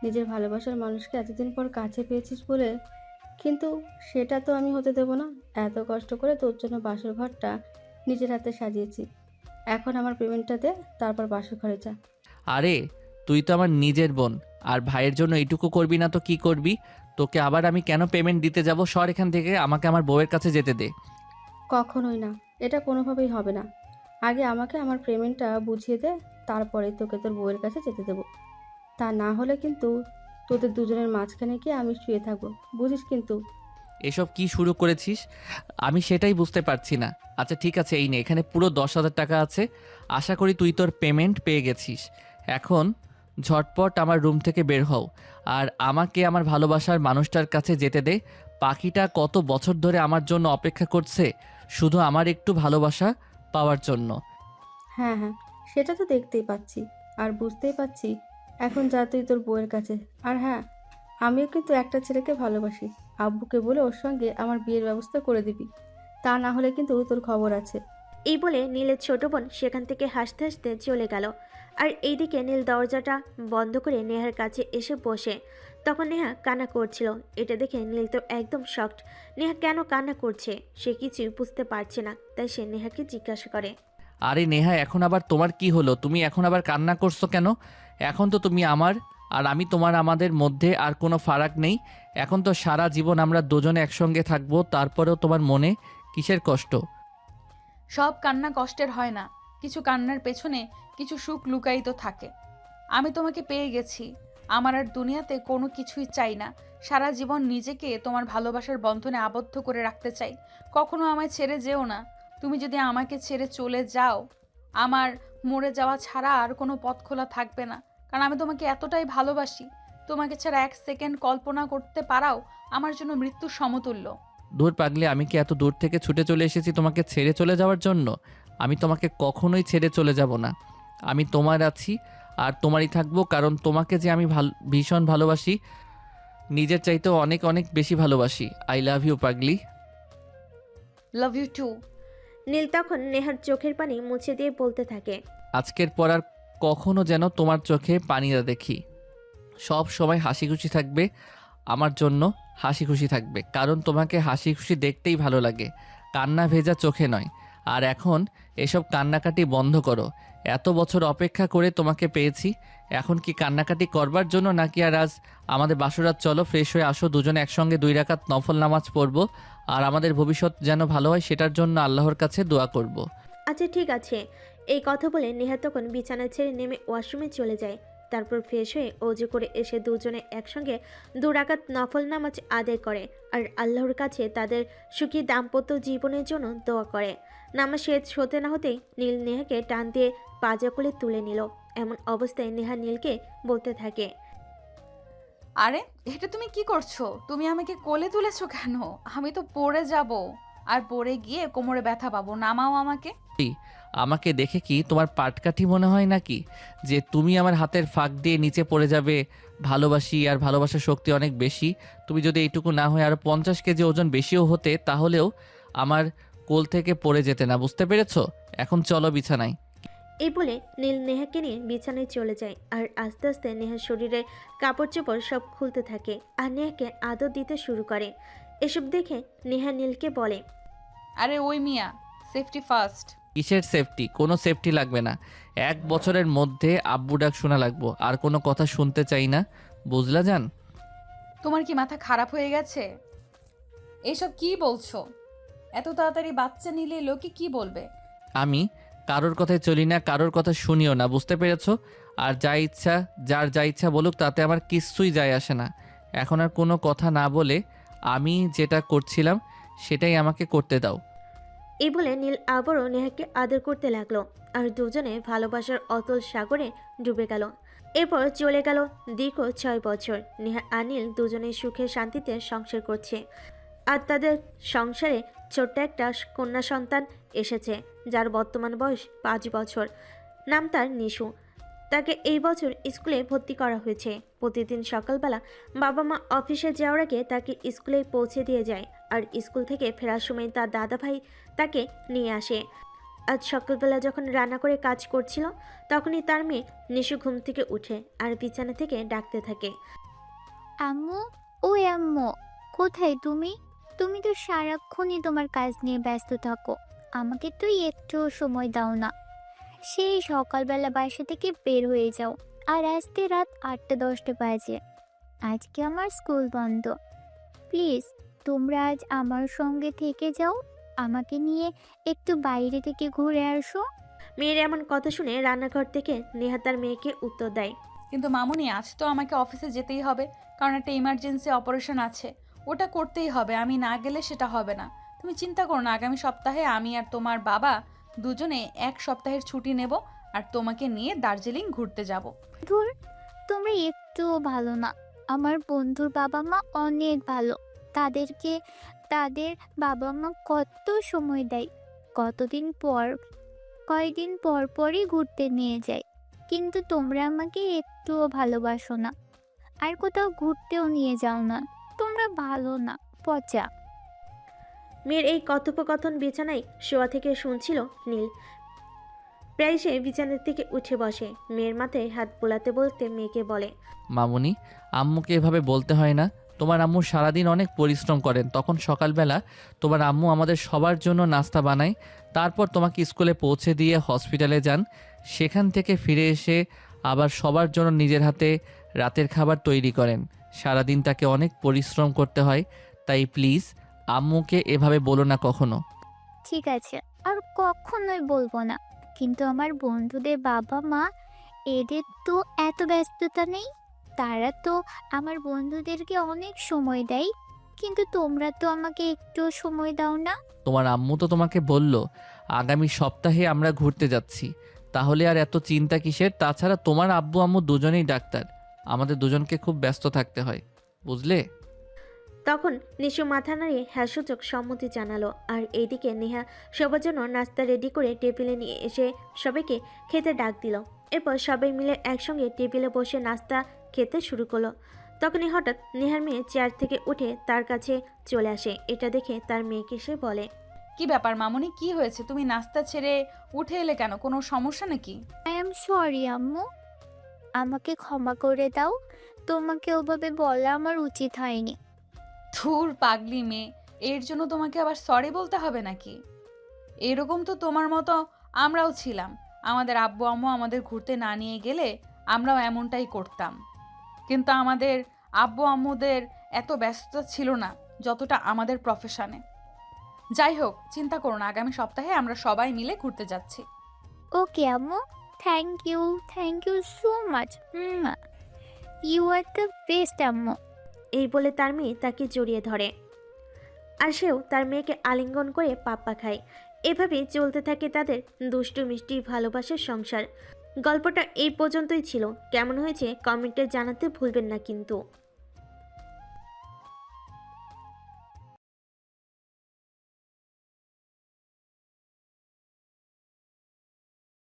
নিজের ভালোবাসার মানুষকে এতদিন পর কাছে পেয়েছিস বলে, কিন্তু সেটা তো আমি হতে দেব না। এত কষ্ট করে তোর জন্য বাসর ঘরটা নিজের হাতে সাজিয়েছি, এখন আমার পেমেন্টটা দে, তারপর বাসর ঘরে যা। আরে তুই তো আমার নিজের বোন, আর ভাইয়ের জন্য এইটুকু করবি না তো কি করবি? তোকে আবার আমি কেন পেমেন্ট দিতে যাব? সর এখান থেকে, আমাকে আমার বউয়ের কাছে যেতে দে। কখনোই না, এটা কোনোভাবেই হবে না। আগে আমাকে আমার পেমেন্টটা বুঝিয়ে দে, তারপরে তোকে তোর বউয়ের কাছে যেতে দেবো। তা না হলে কিন্তু তোদের দুজনের মাঝখানে গিয়ে আমি শুয়ে থাকবো, বুঝিস কিন্তু। এসব কি শুরু করেছিস? আমি সেটাই বুঝতে পারছি না। আচ্ছা ঠিক আছে, এই নে, এখানে পুরো 10,000 টাকা আছে। আশা করি তুই তোর পেমেন্ট পেয়ে গেছিস। এখন ঝটপট আমার রুম থেকে বের হও, আর আমাকে আমার ভালোবাসার মানুষটার কাছে যেতে দে। পাখিটা কত বছর ধরে আমার জন্য অপেক্ষা করছে, শুধু আমার একটু ভালোবাসা পাওয়ার জন্য। হ্যাঁ হ্যাঁ, সেটা তো দেখতেই পাচ্ছি আর বুঝতেই পাচ্ছি। এখন যা তুই তোর বউয়ের কাছে। আর হ্যাঁ, আমিও কিন্তু একটা ছেলেকে ভালোবাসি। আব্বুকে বলে ওর সঙ্গে আমার বিয়ের ব্যবস্থা করে দিবি, তা না হলে কিন্তু তোর খবর আছে। এই বলে নীলের ছোট বোন সেখান থেকে হাসতে হাসতে চলে গেল। আর এইদিকে নীল দরজাটা বন্ধ করে নেহার কাছে এসে বসে। তখন নেহা কান্না করছিল। এটা দেখে নীল তো একদম শকড। নেহা কেন কান্না করছে সে কিছুই বুঝতে পারছে না, তাই সে নেহাকে জিজ্ঞাসা করে। আরে নেহা, এখন আবার তোমার কি হলো? তুমি এখন আবার কান্না করছো কেন? এখন তো তুমি আমার আর আমি তোমার, আমাদের মধ্যে আর কোনো ফারাক নেই। এখন তো সারা জীবন আমরা দুজনে একসঙ্গে থাকবো। তারপরেও তোমার মনে কিসের কষ্ট? সব কান্না কষ্টের হয় না, কিছু কান্নার পেছনে কিছু সুখ লুকায়িত থাকে। আমি তোমাকে পেয়ে গেছি, আমার আর দুনিয়াতে কোনো কিছুই চাই না। সারা জীবন নিজেকে তোমার ভালোবাসার বন্ধনে আবদ্ধ করে রাখতে চাই। কখনো আমায় ছেড়ে যেও না। তুমি যদি আমাকে ছেড়ে চলে যাও, আমার মরে যাওয়া ছাড়া আর কোনো পথ খোলা থাকবে না। কারণ আমি তোমাকে এতটাই ভালোবাসি, তোমাকে ছাড়া 1 সেকেন্ড কল্পনা করতে পারাও আমার জন্য মৃত্যুর সমতুল্য। দূর পাগলি, আমি কি এত দূর থেকে ছুটে চলে এসেছি তোমাকে ছেড়ে চলে যাওয়ার জন্য? আমি তোমাকে কখনোই ছেড়ে চলে যাব না। আমি তোমার আছি আর তোমারই থাকবো, কারণ তোমাকে যে আমি ভীষণ ভালোবাসি, নিজের চাইতেও অনেক অনেক বেশি ভালোবাসি। আই লাভ ইউ পাগলি। Love you two. নীল তখন নেহার চোখের পানি মুছে দিয়ে বলতে থাকে। আজকের পর আর কখনো যেন তোমার চোখে পানি না দেখি। সব সময় হাসি খুশি থাকবে, আমার জন্য হাসি খুশি থাকবে, কারণ তোমাকে হাসি খুশি দেখতেই ভালো লাগে, কান্না ভেজা চোখে নয়। আর এখন এসব কান্নাকাটি বন্ধ করো। এত বছর অপেক্ষা করে তোমাকে পেয়েছি, এখন কি কান্নাকাটি করবার জন্য নাকি? আর আজ আমাদের বাসরাত, চলো ফ্রেশ হয়ে আসো, দুজনে একসঙ্গে 2 রাকাত নফল নামাজ পড়বো, আর আমাদের ভবিষ্যৎ যেন ভালো হয় সেটার জন্য আল্লাহর কাছে দোয়া করব। আচ্ছা ঠিক আছে। এই কথা বলে নেহা তখন বিছানা ছেড়ে নেমে ওয়াশরুমে চলে যায়। তারপর ফ্রেশ হয়ে অজু করে এসে দুজনে একসঙ্গে 2 রাকাত নফল নামাজ আদায় করে আর আল্লাহর কাছে তাদের সুখী দাম্পত্য জীবনের জন্য দোয়া করে। নামাজ শেষ হতে না হতেই নীল নেহাকে টান দিয়ে পাজা কোলে তুলে নিল। এমন অবস্থায় নেহা নীলকে বলতে থাকে, আরে এটা তুমি কি করছো? তুমি আমাকে কোলে তুলেছো কেন? আমি তো পড়ে যাব, আর পড়ে গিয়ে কোমরে ব্যথা পাবো। নামাও আমাকে। আমাকে দেখে কি তোমার পাটকাঠি মনে হয় নাকি যে তুমি আমার হাতের ফাঁক দিয়ে নিচে পড়ে যাবে? ভালোবাসি, আর ভালোবাসার শক্তি অনেক বেশি। তুমি যদি এইটুকু না হয় আরো 50 কেজি ওজন বেশিও হতে, তাহলেও আমার কোল থেকে পড়ে যেতে না, বুঝতে পেরেছো? এখন চলো বিছানায়। এই বলে নীল নেহাকে নিয়ে বিছানায় চলে যায়। আর আস্তে আস্তে নেহার শরীরে কাপড় চোপড় সব খুলতে থাকে আর নেহাকে আদর দিতে শুরু করে। এসব দেখে নেহা নীলকে বলে, আরে ওই মিয়া, সেফটি ফার্স্ট। কিসের সেফটি? কোনো সেফটি লাগবে না। 1 বছরের মধ্যে আব্বু ডাক শোনা লাগবো, আর কোনো কথা শুনতে চাই না, বুঝলা জান? তোমার কি মাথা খারাপ হয়ে গেছে? এসব কি বলছো? এত তাড়াতাড়ি বাচ্চা নিলে লোকে কি বলবে? আমি কারোর কথায় চলি না, কারোর কথা শুনিও না, বুঝতে পেরেছো? আর যার যা ইচ্ছা বলুক, তাতে আমার কিচ্ছুই যায় আসে না। এখন আর কোনো কথা না বলে আমি যেটা করছিলাম সেটাই আমাকে করতে দাও। এই বলে নীল আবারও নেহাকে আদর করতে লাগলো আর দুজনে ভালোবাসার অতল সাগরে ডুবে গেল। এরপর চলে গেল দীর্ঘ 6 বছর। নেহা আর নীল দুজনে সুখে শান্তিতে সংসার করছে। আর তাদের সংসারে ছোট্ট একটা কন্যা সন্তান এসেছে, যার বর্তমান বয়স 5 বছর। নাম তার নিশু। তাকে এই বছর স্কুলে ভর্তি করা হয়েছে। প্রতিদিন সকালবেলা বাবা মা অফিসে যাওয়ার আগে তাকে স্কুলে পৌঁছে দিয়ে যায়, আর স্কুল থেকে ফেরার সময় তার দাদা ভাই তাকে নিয়ে আসে। আজ সকালবেলা যখন রান্না করে কাজ করছিল, তখনই তার মেয়ে নিশু ঘুম থেকে উঠে আর বিছানা থেকে ডাকতে থাকে, আম্মু, ও আম্মু, কোথায় তুমি? তুমি তো সারাক্ষণই তোমার কাজ নিয়ে ব্যস্ত থাকো, আমাকে তো একটু সময় দাও না। সেই সকালবেলা বাসা থেকে বের হয়ে যাও, আর আসতে রাত 8টা-10টা বাজে। আজকে আমার স্কুল বন্ধ, প্লিজ তোমরা আজ আমার সঙ্গে থেকে যাও, আমাকে নিয়ে একটু বাইরে থেকে ঘুরে আসো। মেয়ের এমন কথা শুনে রান্নাঘর থেকে নেহা তার মেয়েকে উত্তর দেয়, কিন্তু মামুনি, আজ তো আমাকে অফিসে যেতেই হবে, কারণ একটা ইমার্জেন্সি অপারেশন আছে, ওটা করতেই হবে। আমি না গেলে সেটা হবে না। তুমি চিন্তা করো না, আগামী সপ্তাহে আমি আর তোমার বাবা দুজনে 1 সপ্তাহের ছুটি নেব, আর তোমাকে নিয়ে দার্জিলিং ঘুরতে যাব। ধুর, তোমরা একটুও ভালো না। আমার বন্ধুর বাবা মা অনেক ভালো, তাদের বাবা মা কত সময় দেয়, কয়দিন পর পরই ঘুরতে নিয়ে যায়। কিন্তু তোমরা আমাকে একটুও ভালোবাসো না, আর কোথাও ঘুরতেও নিয়ে যাও না। তোমরা ভালো না, পচা। মেয়ের এই কথোপকথন বিছানায় শোয়া থেকে শুনছিল নীল। প্রায় সে বিছানার থেকে উঠে বসে, মেয়ের মাথায় হাত বোলাতে বলতে মেয়েকে বলে, মামুনি, আম্মুকে এভাবে বলতে হয় না। তোমার আম্মু সারাদিন অনেক পরিশ্রম করেন, তখন সকালবেলা তোমার আম্মু আমাদের সবার জন্য নাস্তা বানায়, তারপর তোমাকে স্কুলে পৌঁছে দিয়ে হসপিটালে যান। সেখান থেকে ফিরে এসে আবার সবার জন্য নিজের হাতে রাতের খাবার তৈরি করেন। সারাদিন তাকে অনেক পরিশ্রম করতে হয়, তাই প্লিজ আম্মুকে এভাবে বলো না কখনো। ঠিক আছে, আর কখনোই বলবো না। কিন্তু আমার বন্ধুদের বাবা মা, এদের তো এত ব্যস্ততা নেই, তারা তো আমার বন্ধুদেরকে অনেক সময় দেয়, কিন্তু তোমরা তো আমাকে একটু সময় দাও না। তোমার আম্মু তো তোমাকে বলল আগামী সপ্তাহে আমরা ঘুরতে যাচ্ছি, তাহলে আর এত চিন্তা কিসের? তাছাড়া তোমার আব্বু আম্মু দুজনেই ডাক্তার, আমাদের দুজনকে খুব ব্যস্ত থাকতে হয়, বুঝলে? তখন নিশু মাথা নাড়িয়ে হ্যাঁ সূচক সম্মতি জানালো। আর এইদিকে নেহা সবার জন্য নাস্তা রেডি করে টেবিলে নিয়ে এসে সবাইকে খেতে ডাক দিল। এরপর সবাই মিলে একসঙ্গে টেবিলে বসে নাস্তা খেতে শুরু করলো। তখনই হঠাৎ নেহার মেয়ে চেয়ার থেকে উঠে তার কাছে চলে আসে। এটা দেখে তার মেয়েকে সে বলে, কি ব্যাপার মামুনি, কি হয়েছে? তুমি নাস্তা ছেড়ে উঠে এলে কেন? কোনো সমস্যা নাকি? আই এম সরি আম্মু, আমাকে ক্ষমা করে দাও। তোমাকে ওভাবে বলা আমার উচিত হয়নি। ধুর পাগলি মেয়ে, এর জন্য তোমাকে আবার সরি বলতে হবে নাকি? এরকম তো তোমার মতো আমরাও ছিলাম। আমাদের আব্বু আম্মু আমাদের ঘুরতে না নিয়ে গেলে আমরাও এমনটাই করতাম, কিন্তু আমাদের আব্বু আম্মুদের এত ব্যস্ততা ছিল না যতটা আমাদের প্রফেশনে। যাই হোক, চিন্তা করো না, আগামী সপ্তাহে আমরা সবাই মিলে ঘুরতে যাচ্ছি। ওকে আম্মু, thank you so much. You are the best আম্মু। এই বলে তার মেয়ে তাকে জড়িয়ে ধরে, আর সেও তার মেয়েকে আলিঙ্গন করে পাপ্পা খায়। এভাবেই চলতে থাকে তাদের দুষ্টু মিষ্টি ভালোবাসার সংসার। গল্পটা এই পর্যন্তই ছিল। কেমন হয়েছে কমেন্টে জানাতে ভুলবেন না কিন্তু।